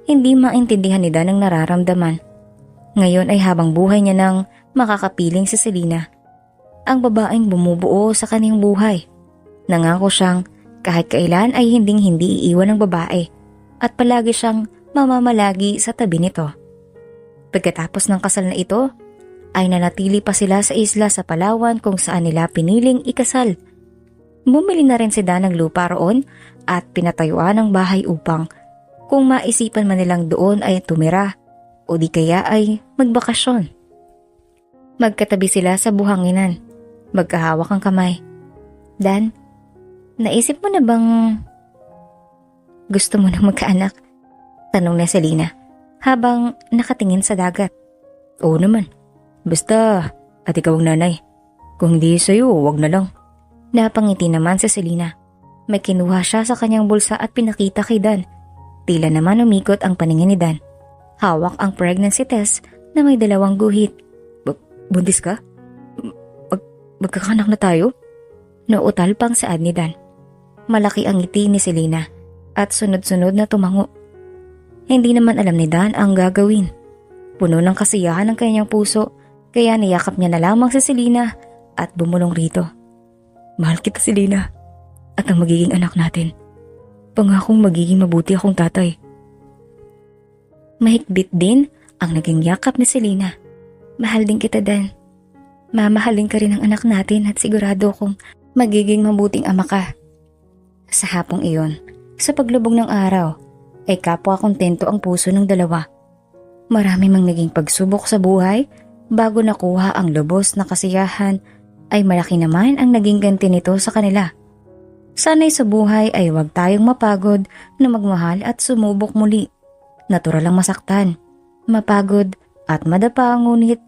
Hindi maintindihan ni Dan ang nararamdaman. Ngayon ay habang buhay niya nang makakapiling si Selena. Ang babaeng bumubuo sa kanyang buhay. Nangako siyang kahit kailan ay hindi iiwan ng babae at palagi siyang mamamalagi sa tabi nito. Pagkatapos ng kasal na ito, ay nanatili pa sila sa isla sa Palawan kung saan nila piniling ikasal. Bumili na rin si Dan ng lupa roon at pinatayuan ng bahay upang kung maisipan man nilang doon ay tumira o di kaya ay magbakasyon. Magkatabi sila sa buhanginan, magkahawak ang kamay. Dan, naisip mo na bang gusto mo nang magkaanak? Tanong ni Selena habang nakatingin sa dagat. Oo naman, basta at ikaw ang nanay. Kung hindi sa'yo, wag na lang. Napangiti naman si Selena. May kinuha siya sa kanyang bulsa at pinakita kay Dan. Tila naman umikot ang paningin ni Dan. Hawak ang pregnancy test na may 2 guhit. Buntis ka? Magkakanak na tayo? Nauutal pang saad ni Dan. Malaki ang ngiti ni Selena at sunod-sunod na tumango. Hindi naman alam ni Dan ang gagawin. Puno ng kasiyahan ang kanyang puso kaya niyakap niya na lamang si Selena at bumulong rito. Mahal kita, Selena, at ang magiging anak natin. Pangakong magiging mabuti akong tatay. Mahigpit din ang naging yakap ni Selena. Mahal din kita, Dan. Mamahalin ka rin ang anak natin at sigurado kong magiging mabuting ama ka. Sa hapong iyon, sa paglubog ng araw, ay kapwa kontento ang puso ng dalawa. Marami mang naging pagsubok sa buhay bago nakuha ang lubos na kasiyahan ay malaki naman ang naging ganti nito sa kanila. Sana'y sa buhay ay huwag tayong mapagod na magmahal at sumubok muli. Natural lang masaktan, mapagod at madapa, ngunit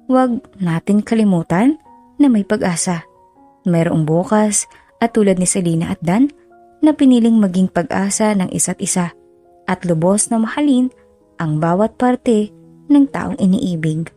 huwag natin kalimutan na may pag-asa. Mayroong bukas at tulad ni Selena at Dan na piniling maging pag-asa ng isa't isa at lubos na mahalin ang bawat parte ng taong iniibig.